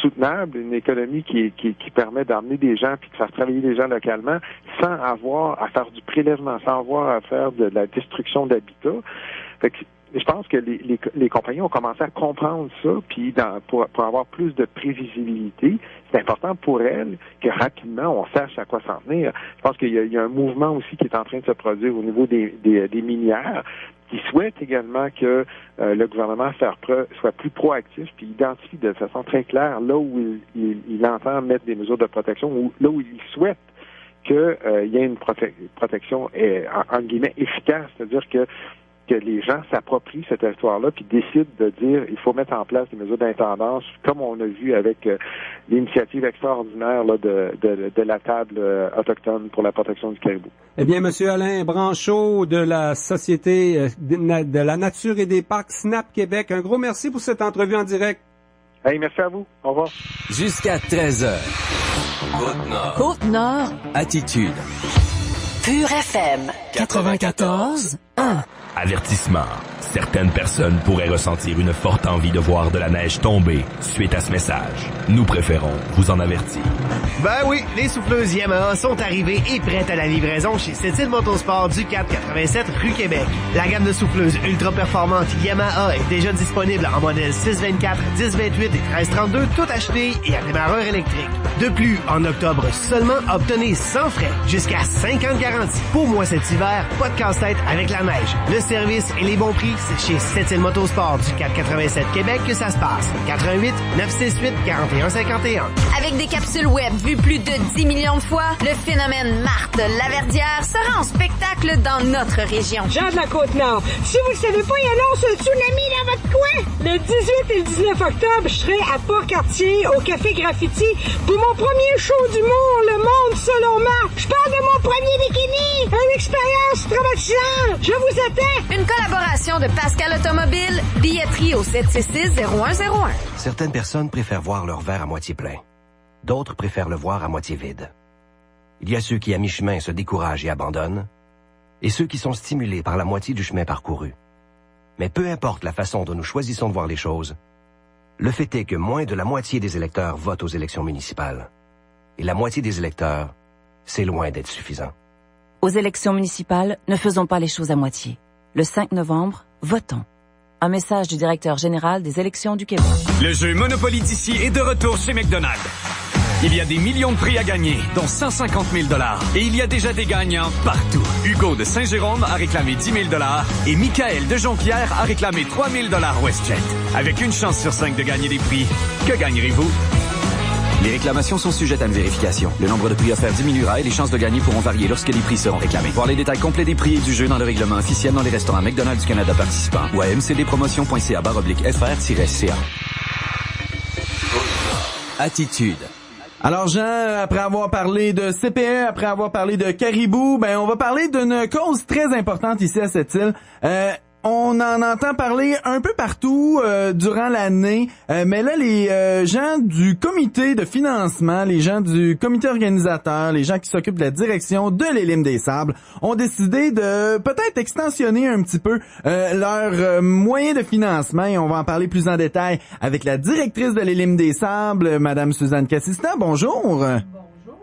Speaker 19: soutenable, une économie qui permet d'emmener des gens puis de faire travailler des gens localement sans avoir à faire du prélèvement, sans avoir à faire de la destruction d'habitat. Fait que je pense que les compagnies ont commencé à comprendre ça, puis pour avoir plus de prévisibilité, c'est important pour elles que rapidement on sache à quoi s'en tenir. Je pense qu'il y a un mouvement aussi qui est en train de se produire au niveau des minières, qui souhaitent également que le gouvernement soit plus proactif puis identifie de façon très claire là où il entend mettre des mesures de protection ou là où il souhaite qu'il y ait une protection en guillemets efficace, c'est-à-dire que les gens s'approprient cette histoire-là puis décident de dire il faut mettre en place des mesures d'intendance, comme on a vu avec l'initiative extraordinaire là, de la table autochtone pour la protection du caribou.
Speaker 4: Eh bien, Monsieur Alain Branchot de la Société de la nature et des parcs SNAP Québec, un gros merci pour cette entrevue en direct.
Speaker 19: Hey, merci à vous. Au revoir.
Speaker 1: Jusqu'à 13h. Côte-Nord.
Speaker 10: Côte-Nord.
Speaker 1: Attitude.
Speaker 10: Pure FM 94.1.
Speaker 20: Avertissement. Certaines personnes pourraient ressentir une forte envie de voir de la neige tomber suite à ce message. Nous préférons vous en avertir.
Speaker 6: Ben oui, les souffleuses Yamaha sont arrivées et prêtes à la livraison chez Sept-Îles Motosport du 487 rue Québec. La gamme de souffleuses ultra performantes Yamaha est déjà disponible en modèle 624, 1028 et 1332, tout acheté et à démarreur électrique. De plus, en octobre seulement, obtenez sans frais jusqu'à 5 ans de garantie. Pour moi cet hiver, pas de casse-tête avec la neige. Le service et les bons prix, c'est chez Sept-Îles Motosport du 487 Québec que ça se passe. 88 968 4151.
Speaker 12: Avec des capsules web vues plus de 10 millions de fois, le phénomène Marthe Laverdière sera en spectacle dans notre région.
Speaker 21: Jean de la Côte-Nord, si vous le savez pas, il annonce un tsunami dans votre coin. Le 18 et le 19 octobre, je serai à Port-Cartier, au Café Graffiti, pour mon premier show d'humour, Le Monde selon Marc. Je parle de mon premier bikini, une expérience traumatisante. Je vous attends.
Speaker 12: Une collaboration de Pascal Automobile, billetterie au 766-0101.
Speaker 22: Certaines personnes préfèrent voir leur verre à moitié plein. D'autres préfèrent le voir à moitié vide. Il y a ceux qui, à mi-chemin, se découragent et abandonnent, et ceux qui sont stimulés par la moitié du chemin parcouru. Mais peu importe la façon dont nous choisissons de voir les choses, le fait est que moins de la moitié des électeurs votent aux élections municipales. Et la moitié des électeurs, c'est loin d'être suffisant.
Speaker 23: Aux élections municipales, ne faisons pas les choses à moitié. Le 5 novembre, votons. Un message du directeur général des élections du Québec.
Speaker 24: Le jeu Monopoly d'ici est de retour chez McDonald's. Il y a des millions de prix à gagner, dont 150 000 $. Et il y a déjà des gagnants partout. Hugo de Saint-Jérôme a réclamé 10 000 $ et Michael de Jonquière a réclamé 3 000 $ WestJet. Avec une chance sur 5 de gagner des prix, que gagnerez-vous?
Speaker 25: Les réclamations sont sujettes à une vérification. Le nombre de prix offerts diminuera et les chances de gagner pourront varier lorsque les prix seront réclamés. Voir les détails complets des prix et du jeu dans le règlement officiel dans les restaurants McDonald's du Canada participants ou à mcdpromotion.ca/FR-CA.
Speaker 1: Attitude.
Speaker 3: Alors Jean, après avoir parlé de CPE, après avoir parlé de caribou, on va parler d'une cause très importante ici à cette île. On en entend parler un peu partout durant l'année, mais là, les gens du comité de financement, les gens du comité organisateur, les gens qui s'occupent de la direction de l'Élim des Sables ont décidé de peut-être extensionner un petit peu leurs moyens de financement, et on va en parler plus en détail avec la directrice de l'Élim des Sables, Madame Suzanne Cassista. Bonjour.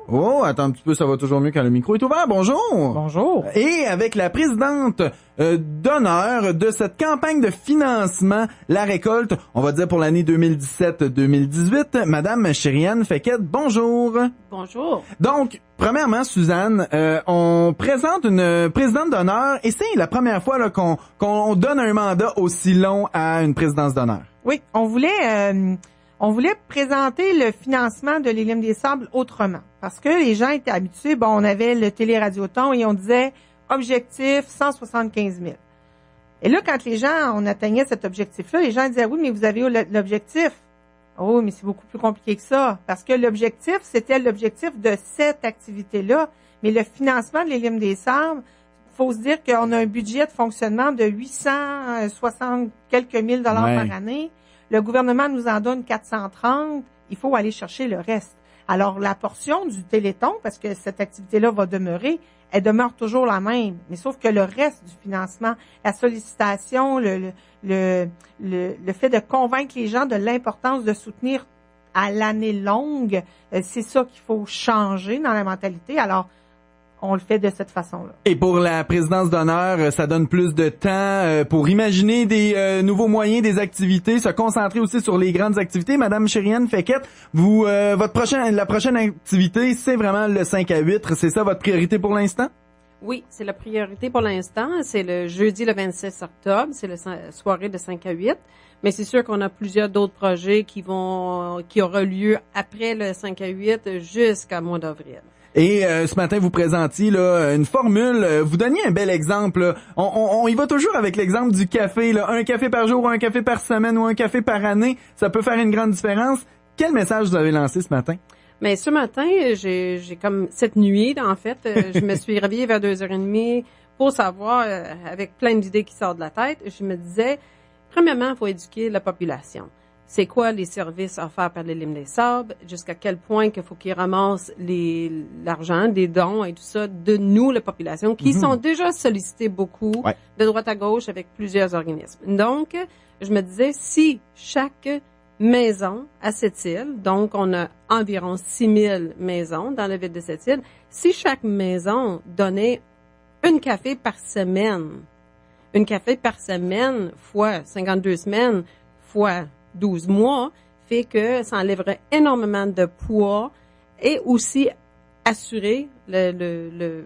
Speaker 3: Oh, attends un petit peu, ça va toujours mieux quand le micro est ouvert. Bonjour.
Speaker 2: Bonjour.
Speaker 3: Et avec la présidente d'honneur de cette campagne de financement, la récolte, on va dire pour l'année 2017-2018, Madame Chériane Fekete. Bonjour.
Speaker 2: Bonjour.
Speaker 3: Donc, premièrement, Suzanne, on présente une présidente d'honneur et c'est la première fois là, qu'on donne un mandat aussi long à une présidence d'honneur.
Speaker 2: Oui, on voulait présenter le financement de l'Élim des Sables autrement. Parce que les gens étaient habitués, on avait le téléradioton et on disait objectif 175 000. Et là, quand les gens, on atteignait cet objectif-là, les gens disaient oui, mais vous avez l'objectif. Oh, mais c'est beaucoup plus compliqué que ça. Parce que l'objectif, c'était l'objectif de cette activité-là. Mais le financement de l'Élim des Sables, faut se dire qu'on a un budget de fonctionnement de 860 quelques mille dollars par année. Le gouvernement nous en donne 430. Il faut aller chercher le reste. Alors, la portion du Téléthon, parce que cette activité-là va demeurer, elle demeure toujours la même. Mais sauf que le reste du financement, la sollicitation, le fait de convaincre les gens de l'importance de soutenir à l'année longue, c'est ça qu'il faut changer dans la mentalité. Alors, on le fait de cette façon-là.
Speaker 3: Et pour la présidence d'honneur, ça donne plus de temps pour imaginer des nouveaux moyens, des activités, se concentrer aussi sur les grandes activités. Madame Chériane Fekete, vous, la prochaine activité, c'est vraiment le 5 à 8. C'est ça votre priorité pour l'instant?
Speaker 5: Oui, c'est la priorité pour l'instant. C'est le jeudi le 26 octobre. C'est la soirée de 5 à 8. Mais c'est sûr qu'on a plusieurs d'autres projets qui auront lieu après le 5 à 8 jusqu'à mois d'avril.
Speaker 3: Et ce matin, vous présentiez là une formule. Vous donniez un bel exemple. Là. On y va toujours avec l'exemple du café. Là. Un café par jour, un café par semaine ou un café par année, ça peut faire une grande différence. Quel message vous avez lancé ce matin?
Speaker 5: Mais ce matin, j'ai comme cette nuit, en fait, je me suis réveillée vers 2h30 pour savoir, avec plein d'idées qui sortent de la tête, je me disais, premièrement, il faut éduquer la population. C'est quoi les services offerts par l'Élim des Sables, jusqu'à quel point qu'il faut qu'ils ramassent l'argent, des dons et tout ça de nous, la population, qui sont déjà sollicités beaucoup de droite à gauche avec plusieurs organismes. Donc, je me disais, si chaque maison à Sept-Îles, donc on a environ 6000 maisons dans la ville de Sept-Îles, si chaque maison donnait un café par semaine fois 52 semaines fois 12 mois, fait que ça enlèverait énormément de poids et aussi assurer le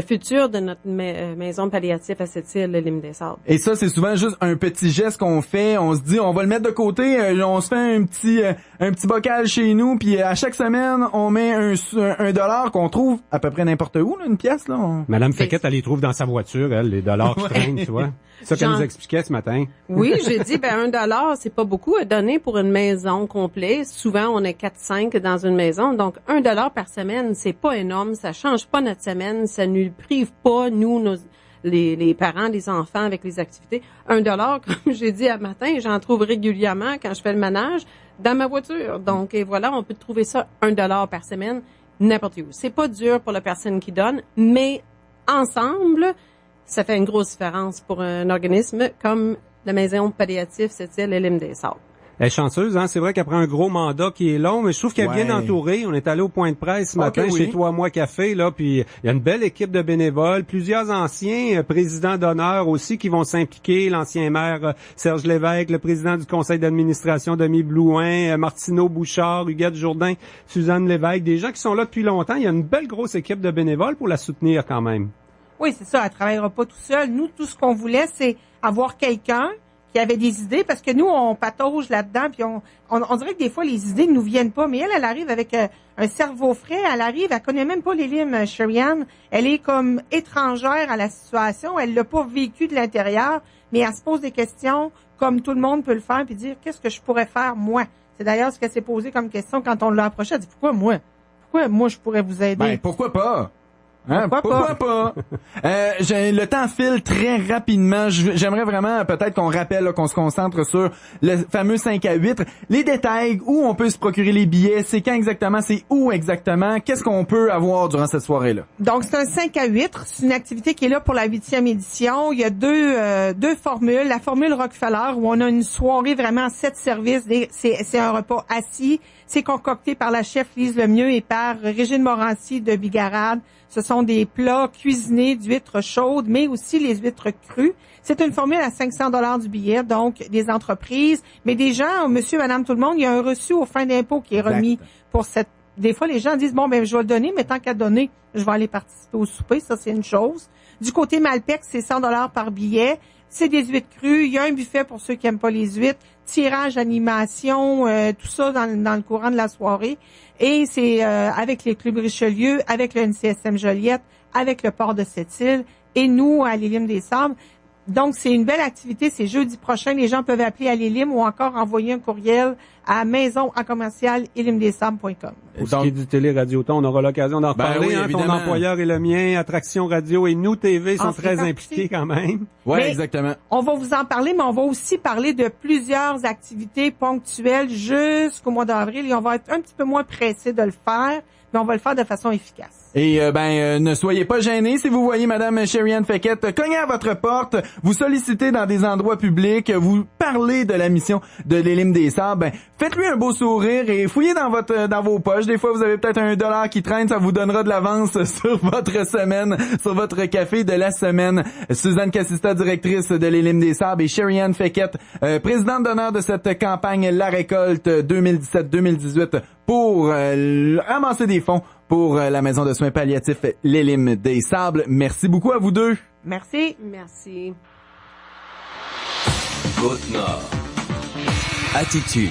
Speaker 5: futur de notre maison palliative à Sept-Îles, l'Élim des Sables. Et
Speaker 3: ça, c'est souvent juste un petit geste qu'on fait. On se dit, on va le mettre de côté. On se fait un petit bocal chez nous, puis à chaque semaine, on met un $, qu'on trouve à peu près n'importe où, là, une pièce. Là.
Speaker 4: Madame Fekete, elle les trouve dans sa voiture, elle, les dollars qui traînent, tu vois. C'est ça qu'elle nous expliquait ce matin.
Speaker 5: Oui, j'ai dit, $1, c'est pas beaucoup à donner pour une maison complète. Souvent, on est 4-5 dans une maison. Donc, $1 par semaine, c'est pas énorme. Ça change pas notre semaine. Ça ne prive pas, nous, les parents, les enfants avec les activités. $1, comme j'ai dit à matin, j'en trouve régulièrement quand je fais le ménage dans ma voiture. Donc, et voilà, on peut trouver ça $1 par semaine, n'importe où. C'est pas dur pour la personne qui donne, mais ensemble, ça fait une grosse différence pour un organisme comme la maison palliative Sept-Îles, l'Élim des Sables.
Speaker 4: Elle est chanceuse, hein. C'est vrai qu'après un gros mandat qui est long, mais je trouve qu'elle est bien entourée. On est allé au point de presse ce matin chez Toi, Moi Café, là, puis il y a une belle équipe de bénévoles, plusieurs anciens présidents d'honneur aussi qui vont s'impliquer, l'ancien maire Serge Lévesque, le président du conseil d'administration Denis Blouin, Martineau Bouchard, Huguette Jourdain, Suzanne Lévesque, des gens qui sont là depuis longtemps. Il y a une belle grosse équipe de bénévoles pour la soutenir quand même.
Speaker 2: Oui, c'est ça, elle travaillera pas tout seul. Nous, tout ce qu'on voulait, c'est avoir quelqu'un qui avait des idées, parce que nous, on patauge là-dedans, puis on dirait que des fois, les idées ne nous viennent pas, mais elle arrive avec un cerveau frais, elle connaît même pas l'Élim, Chériane, elle est comme étrangère à la situation, elle l'a pas vécu de l'intérieur, mais elle se pose des questions, comme tout le monde peut le faire, puis dire, qu'est-ce que je pourrais faire, moi? C'est d'ailleurs ce qu'elle s'est posé comme question quand on l'a approché, elle dit, pourquoi moi je pourrais vous aider?
Speaker 3: Ben, pourquoi pas? Hein? Pourquoi pas? Le temps file très rapidement. J'aimerais vraiment peut-être qu'on rappelle, là, qu'on se concentre sur le fameux 5 à 8. Les détails, où on peut se procurer les billets, c'est quand exactement, c'est où exactement, qu'est-ce qu'on peut avoir durant cette soirée-là?
Speaker 2: Donc, c'est un 5 à 8. C'est une activité qui est là pour la 8e édition. Il y a deux formules. La formule Rockefeller, où on a une soirée vraiment 7 services. C'est un repas assis. C'est concocté par la chef Lise Lemieux et par Régine Morancy de Bigarade. Ce sont des plats cuisinés d'huîtres chaudes, mais aussi les huîtres crues. C'est une formule à 500 $ du billet, donc des entreprises. Mais des gens, monsieur, madame, tout le monde, il y a un reçu aux fins d'impôt qui est remis pour cette... Des fois, les gens disent, bon, ben je vais le donner, mais tant qu'à donner, je vais aller participer au souper. Ça, c'est une chose. Du côté Malpec, c'est 100 $ par billet. C'est des huîtres crues. Il y a un buffet pour ceux qui aiment pas les huîtres. Tirage, animation, tout ça dans le courant de la soirée. Et c'est avec les clubs Richelieu, avec le NCSM Joliette, avec le port de Sept-Îles et nous à l'Élim des Sables. Donc, c'est une belle activité. C'est jeudi prochain. Les gens peuvent appeler à l'Élim ou encore envoyer un courriel à maison@commercial-elimdessables.com.
Speaker 4: Pour ce qui est du Télé-Radio-Ton, on aura l'occasion d'en reparler.
Speaker 3: Oui,
Speaker 4: ton employeur et le mien, Attraction Radio et Nous TV sont très impliqués quand même.
Speaker 3: Oui, exactement.
Speaker 2: On va vous en parler, mais on va aussi parler de plusieurs activités ponctuelles jusqu'au mois d'avril et on va être un petit peu moins pressé de le faire, mais on va le faire de façon efficace.
Speaker 3: Et ne soyez pas gênés si vous voyez Madame Sherry-Anne Fequette cogner à votre porte, vous solliciter dans des endroits publics, vous parler de la mission de l'Élim des Sables, ben, faites-lui un beau sourire et fouillez dans vos poches. Des fois, vous avez peut-être $1 qui traîne, ça vous donnera de l'avance sur votre semaine, sur votre café de la semaine. Suzanne Cassista, directrice de l'Élim des Sables, et Sherry-Anne Fequette, présidente d'honneur de cette campagne La Récolte 2017-2018 pour ramasser des fonds pour la maison de soins palliatifs l'Élim des Sables. Merci beaucoup à vous deux.
Speaker 2: Merci.
Speaker 5: Merci.
Speaker 1: Côte-Nord. Attitude.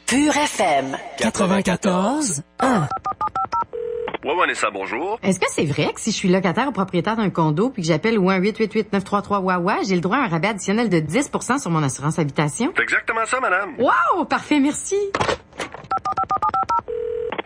Speaker 10: Pure FM 94.1.
Speaker 7: Ouais, Vanessa, bonjour.
Speaker 8: Est-ce que c'est vrai que si je suis locataire ou propriétaire d'un condo puis que j'appelle au 1-888-933-WAWA, j'ai le droit à un rabais additionnel de 10% sur mon assurance habitation?
Speaker 7: C'est exactement ça, madame.
Speaker 8: Wow! Parfait, merci.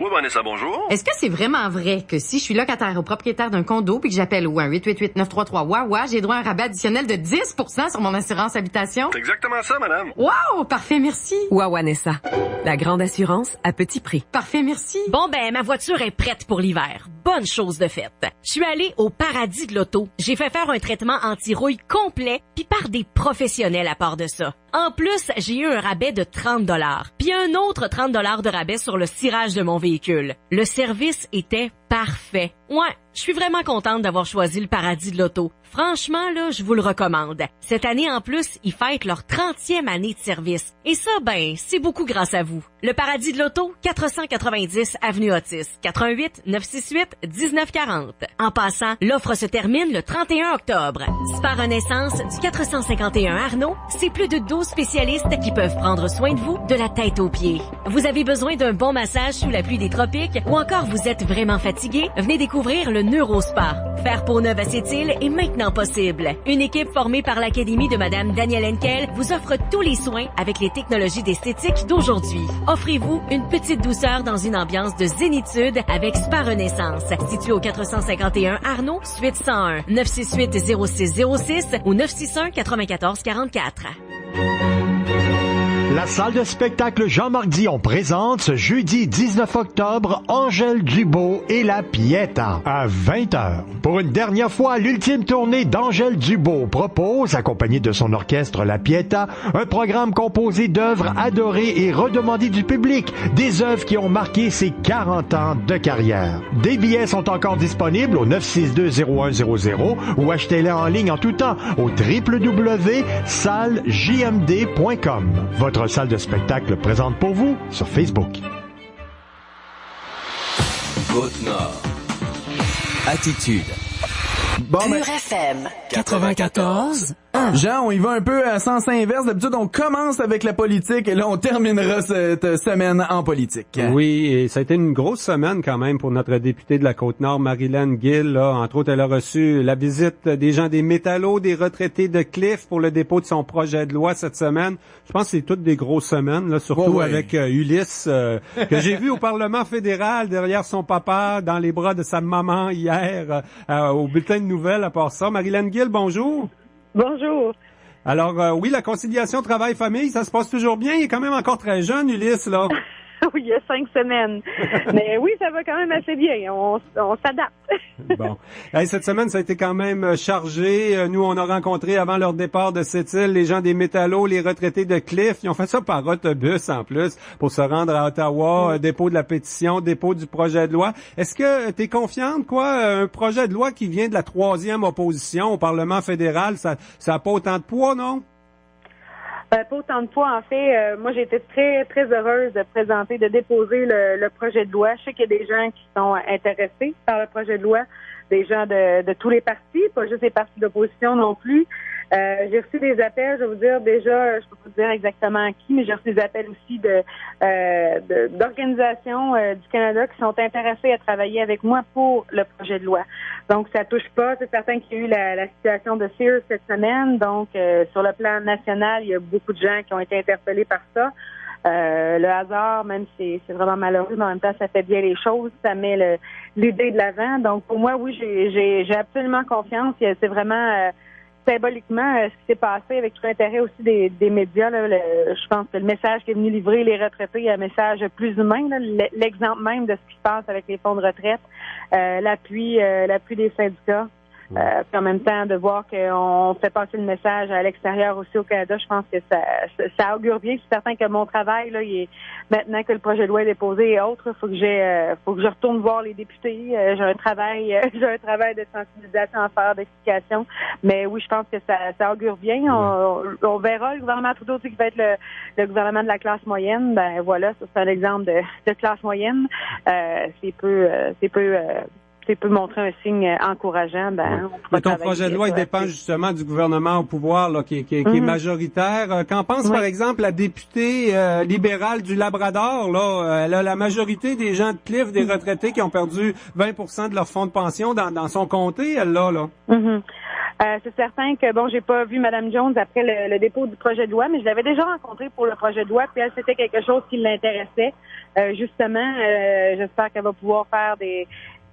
Speaker 7: Oui, Vanessa, bonjour.
Speaker 8: Est-ce que c'est vraiment vrai que si je suis locataire ou propriétaire d'un condo puis que j'appelle au 1-888-933-WAWA, j'ai droit à un rabais additionnel de 10% sur mon assurance habitation?
Speaker 7: C'est exactement ça, madame.
Speaker 8: Wow! Parfait, merci.
Speaker 9: Wawanessa, la grande assurance à petit prix.
Speaker 8: Parfait, merci.
Speaker 15: Bon, ben, ma voiture est prête pour l'hiver. Bonne chose de faite. Je suis allée au Paradis de l'Auto. J'ai fait faire un traitement anti-rouille complet puis par des professionnels à part de ça. En plus, j'ai eu un rabais de 30 $, puis un autre 30 $ de rabais sur le cirage de mon véhicule. Le service était parfait. Ouais, je suis vraiment contente d'avoir choisi le Paradis de l'Auto. Franchement, là, je vous le recommande. Cette année, en plus, ils fêtent leur 30e année de service. Et ça, ben, c'est beaucoup grâce à vous. Le Paradis de l'Auto, 490 Avenue Otis, 88-968-1940. En passant, l'offre se termine le 31 octobre. Spa Renaissance du 451 Arnaud, c'est plus de 12 spécialistes qui peuvent prendre soin de vous de la tête aux pieds. Vous avez besoin d'un bon massage sous la pluie des tropiques ou encore vous êtes vraiment fatigué? Venez découvrir le NeuroSpa. Faire peau neuve à Sept-Îles est maintenant possible. Une équipe formée par l'Académie de Madame Danielle Henkel vous offre tous les soins avec les technologies d'esthétique d'aujourd'hui. Offrez-vous une petite douceur dans une ambiance de zénitude avec Spa Renaissance. Situé au 451 Arnaud, suite 101, 968-0606 ou 961-9444.
Speaker 11: La salle de spectacle Jean-Marc Dion présente ce jeudi 19 octobre Angèle Dubeau et la Pieta à 20h. Pour une dernière fois, l'ultime tournée d'Angèle Dubeau propose, accompagnée de son orchestre La Pieta, un programme composé d'œuvres adorées et redemandées du public, des œuvres qui ont marqué ses 40 ans de carrière. Des billets sont encore disponibles au 962-0100 ou achetez-les en ligne en tout temps au www.salejmd.com. Votre salle de spectacle présente pour vous sur Facebook.
Speaker 1: Côte-Nord. Attitude.
Speaker 10: Pure FM 94.1.
Speaker 3: Jean, on y va un peu à sens inverse. D'habitude, on commence avec la politique et là, on terminera cette semaine en politique.
Speaker 4: Oui, et ça a été une grosse semaine quand même pour notre députée de la Côte-Nord, Marilyn Gill. Là. Entre autres, elle a reçu la visite des gens des métallos, des retraités de Cliff pour le dépôt de son projet de loi cette semaine. Je pense que c'est toutes des grosses semaines, là, surtout avec Ulysse, que j'ai vu au Parlement fédéral derrière son papa, dans les bras de sa maman hier, au bulletin de nouvelles. À part ça, Marilyn Gill, bonjour.
Speaker 13: Bonjour.
Speaker 4: Alors, oui, la conciliation travail-famille, ça se passe toujours bien. Il est quand même encore très jeune, Ulysse, là.
Speaker 13: Oui, il y a 5 semaines. Mais oui, ça va quand même assez bien. On s'adapte.
Speaker 4: Bon. Hey, cette semaine, ça a été quand même chargé. Nous, on a rencontré avant leur départ de Sept-Îles les gens des métallos, les retraités de Cliff. Ils ont fait ça par autobus en plus pour se rendre à Ottawa, dépôt de la pétition, dépôt du projet de loi. Est-ce que tu es confiante, un projet de loi qui vient de la 3e opposition au Parlement fédéral, ça n'a pas autant de poids, non?
Speaker 13: Pas autant de fois, en fait. Moi, j'ai été très, très heureuse de déposer le projet de loi. Je sais qu'il y a des gens qui sont intéressés par le projet de loi, des gens de tous les partis, pas juste les partis d'opposition non plus. J'ai reçu des appels, je vais vous dire déjà, je peux pas vous dire exactement qui, mais j'ai reçu des appels aussi d'organisations du Canada qui sont intéressées à travailler avec moi pour le projet de loi. Donc, ça touche pas. C'est certain qu'il y a eu la situation de Sears cette semaine. Donc, sur le plan national, il y a beaucoup de gens qui ont été interpellés par ça. Le hasard, même si c'est vraiment malheureux, mais en même temps, ça fait bien les choses. Ça met l'idée de l'avant. Donc, pour moi, oui, j'ai absolument confiance. C'est vraiment... symboliquement, ce qui s'est passé avec tout l'intérêt aussi des médias, là, je pense que le message qui est venu livrer les retraités est un message plus humain, là, l'exemple même de ce qui se passe avec les fonds de retraite, l'appui des syndicats. Puis en même temps, de voir qu'on fait passer le message à l'extérieur aussi au Canada, je pense que ça augure bien. Je suis certain que mon travail, là, il est, maintenant que le projet de loi est déposé et autres, faut que je retourne voir les députés. J'ai un travail de sensibilisation à faire, d'explication. Mais oui, je pense que ça augure bien. On verra le gouvernement Trudeau qui va être le gouvernement de la classe moyenne. Ben voilà, ça c'est un exemple de classe moyenne. Peut montrer un signe encourageant.
Speaker 4: Mais ton projet de loi, il dépend justement du gouvernement au pouvoir là, qui est majoritaire. Qu'en pense, par exemple, la députée libérale du Labrador? Là, elle a la majorité des gens de Cliff, des retraités qui ont perdu 20% de leur fonds de pension dans son comté, elle là.
Speaker 13: C'est certain que, j'ai pas vu Mme Jones après le dépôt du projet de loi, mais je l'avais déjà rencontrée pour le projet de loi, puis elle, c'était quelque chose qui l'intéressait. Justement, j'espère qu'elle va pouvoir faire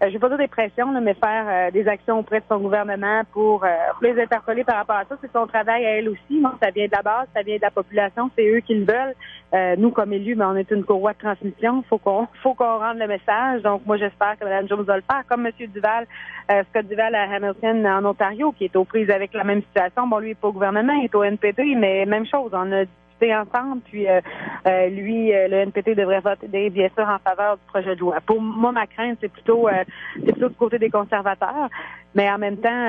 Speaker 13: je vais pas dire des pressions, là, mais faire des actions auprès de son gouvernement pour les interpeller par rapport à ça. C'est son travail à elle aussi. Moi, ça vient de la base, ça vient de la population, c'est eux qui le veulent. Nous, comme élus, on est une courroie de transmission. Faut qu'on rende le message. Donc, moi, j'espère que Mme Jones va le faire. Comme M. Duval, Scott Duval à Hamilton, en Ontario, qui est aux prises avec la même situation. Bon, lui, il est pas au gouvernement, il est au NPD, mais même chose. On a ensemble, puis le NPT devrait voter bien sûr en faveur du projet de loi. Pour moi, ma crainte, c'est plutôt du côté des conservateurs, mais en même temps,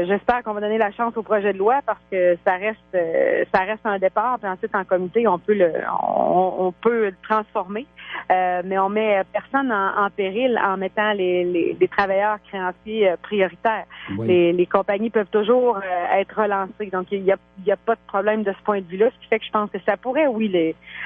Speaker 13: j'espère qu'on va donner la chance au projet de loi parce que ça reste un départ, puis ensuite en comité, on peut le transformer, mais on met personne en péril en mettant les travailleurs créanciers prioritaires. Oui. Les compagnies peuvent toujours être relancées, donc il y a pas de problème de ce point de vue-là, ce qui fait que je pense que ça pourrait,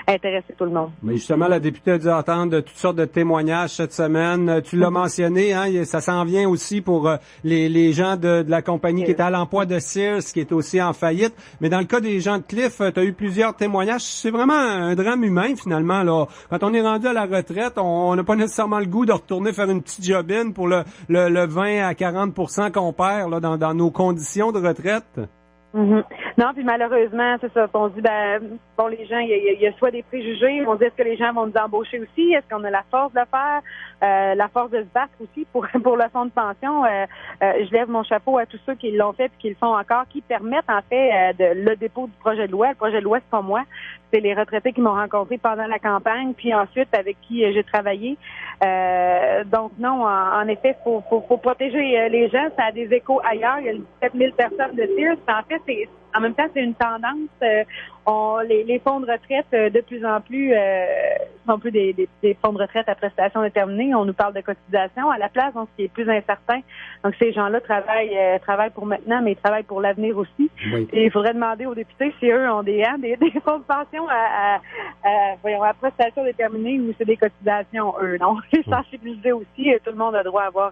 Speaker 13: intéresser tout le monde.
Speaker 4: Mais justement, la députée a dû entendre de toutes sortes de témoignages cette semaine. Tu l'as mentionné, ça s'en vient aussi pour les gens de la compagnie qui était à l'emploi de Sears, qui est aussi en faillite. Mais dans le cas des gens de Cliff, tu as eu plusieurs témoignages. C'est vraiment un drame humain, finalement. Là. Quand on est rendu à la retraite, on n'a pas nécessairement le goût de retourner faire une petite job-in pour le 20 à 40% qu'on perd là, dans nos conditions de retraite.
Speaker 13: Mm-hmm. Non, puis malheureusement, c'est ça. On se dit, les gens, il y a soit des préjugés, on se dit est-ce que les gens vont nous embaucher aussi, est-ce qu'on a la force de le faire, la force de se battre aussi pour le fonds de pension. Je lève mon chapeau à tous ceux qui l'ont fait et qui le font encore, qui permettent en fait le dépôt du projet de loi. Le projet de loi, c'est pas moi, c'est les retraités qui m'ont rencontré pendant la campagne, puis ensuite avec qui j'ai travaillé. Donc non, en effet, faut protéger les gens. Ça a des échos ailleurs. Il y a 17 000 personnes de Sears. En fait, En même temps, c'est une tendance. Les fonds de retraite, de plus en plus, sont plus des fonds de retraite à prestations déterminées. On nous parle de cotisation à la place, donc ce qui est plus incertain. Donc, ces gens-là travaillent pour maintenant, mais ils travaillent pour l'avenir aussi. Oui. Et il faudrait demander aux députés si eux ont des fonds de pension à prestations déterminées ou c'est des cotisations, eux. Non, c'est sensibiliser aussi. Tout le monde a droit à avoir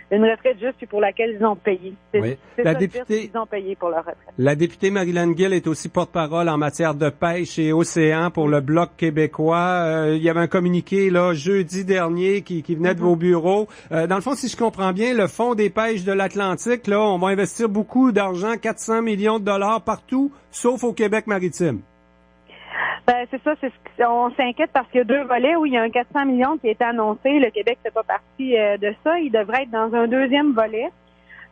Speaker 13: une retraite juste pour laquelle ils ont payé. C'est
Speaker 4: la
Speaker 13: ça,
Speaker 4: députée,
Speaker 13: ils ont payé pour leur retraite.
Speaker 4: La députée Marilyn Gill est aussi porte-parole en matière de pêche et océan pour le Bloc québécois. Il y avait un communiqué là jeudi dernier qui venait de vos bureaux. Dans le fond, si je comprends bien, le Fonds des pêches de l'Atlantique, là, on va investir beaucoup d'argent, 400 millions de dollars partout, sauf au Québec maritime.
Speaker 13: Ben, c'est ça, on s'inquiète parce qu'il y a 2 volets où il y a un 400 millions qui a été annoncé. Le Québec fait pas partie de ça. Il devrait être dans un 2e volet.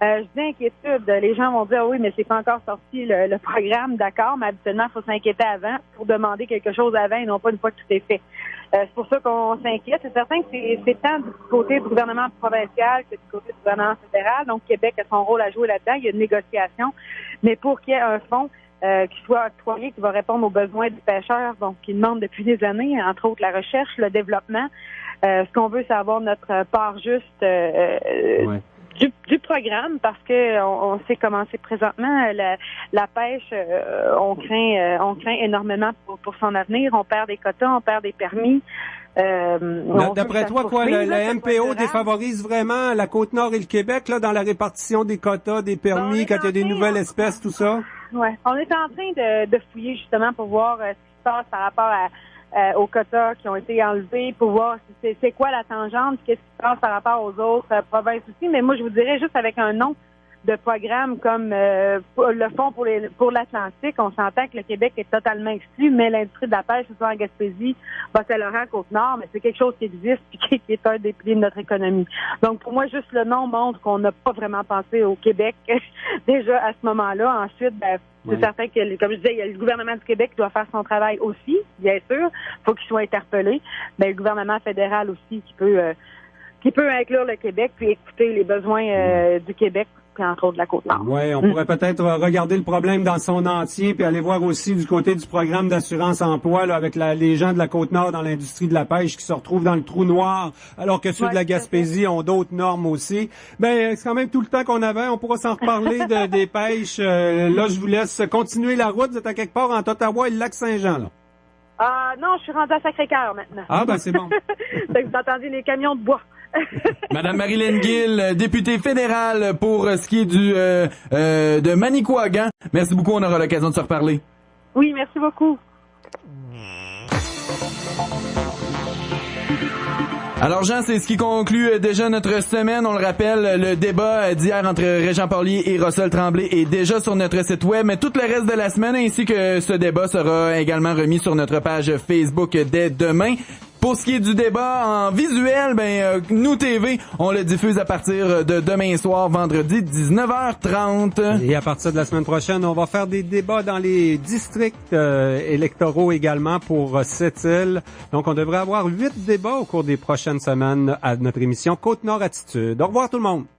Speaker 13: Je dis inquiétude. Les gens vont dire, oui, mais c'est pas encore sorti le programme, d'accord, mais habituellement, il faut s'inquiéter avant pour demander quelque chose avant et non pas une fois que tout est fait. C'est pour ça qu'on s'inquiète. C'est certain que c'est tant du côté du gouvernement provincial que du côté du gouvernement fédéral. Donc, Québec a son rôle à jouer là-dedans. Il y a une négociation. Mais pour qu'il y ait un fonds qui soit octroyé, qui va répondre aux besoins du pêcheur, donc qui demande depuis des années, entre autres la recherche, le développement. Ce qu'on veut, c'est avoir notre part juste du programme, parce que on sait comment c'est présentement la pêche. On craint énormément pour son avenir. On perd des quotas, on perd des permis.
Speaker 4: D'après toi, quoi, le MPO défavorise vraiment la Côte-Nord et le Québec là dans la répartition des quotas, des permis, quand il y a des nouvelles espèces, tout ça?
Speaker 13: Ouais, on est en train de fouiller justement pour voir ce qui se passe par rapport aux quotas qui ont été enlevés, pour voir c'est quoi la tangente, qu'est-ce qui se passe par rapport aux autres provinces aussi. Mais moi, je vous dirais juste avec un nom de programme comme le Fonds pour l'Atlantique, on s'entend que le Québec est totalement exclu, mais l'industrie de la pêche, que ce soit en Gaspésie, Bas-Saint-Laurent, Côte-Nord, mais c'est quelque chose qui existe et qui est un des piliers de notre économie. Donc, pour moi, juste le nom montre qu'on n'a pas vraiment pensé au Québec déjà à ce moment-là. Ensuite, c'est certain que, comme je disais, il y a le gouvernement du Québec qui doit faire son travail aussi, bien sûr. Il faut qu'il soit interpellé. Mais le gouvernement fédéral aussi qui peut inclure le Québec puis écouter les besoins du Québec, puis entre autres de la Côte-Nord.
Speaker 4: Oui, on pourrait peut-être regarder le problème dans son entier, puis aller voir aussi du côté du programme d'assurance-emploi là, avec les gens de la Côte-Nord dans l'industrie de la pêche qui se retrouvent dans le trou noir, alors que ceux de la Gaspésie ont d'autres normes aussi. Ben, c'est quand même tout le temps qu'on avait. On pourra s'en reparler des pêches. Là, je vous laisse continuer la route. Vous êtes à quelque part entre Ottawa et le Lac-Saint-Jean, là.
Speaker 13: Non, je suis rendue à Sacré-Cœur maintenant.
Speaker 4: Ah, ben c'est bon.
Speaker 13: Donc, vous entendez les camions de bois.
Speaker 3: Madame Marilyn Gill, députée fédérale pour ce qui est de Manicouagan. Merci beaucoup, on aura l'occasion de se reparler.
Speaker 13: Oui, merci beaucoup.
Speaker 3: Alors Jean, c'est ce qui conclut déjà notre semaine. On le rappelle, le débat d'hier entre Régent Porlier et Russell Tremblay est déjà sur notre site web, mais tout le reste de la semaine ainsi que ce débat sera également remis sur notre page Facebook dès demain. Pour ce qui est du débat en visuel, Nous TV, on le diffuse à partir de demain soir, vendredi, 19h30.
Speaker 4: Et à partir de la semaine prochaine, on va faire des débats dans les districts électoraux également pour Sept-Îles. Donc, on devrait avoir 8 débats au cours des prochaines semaines à notre émission Côte-Nord Attitude. Au revoir tout le monde.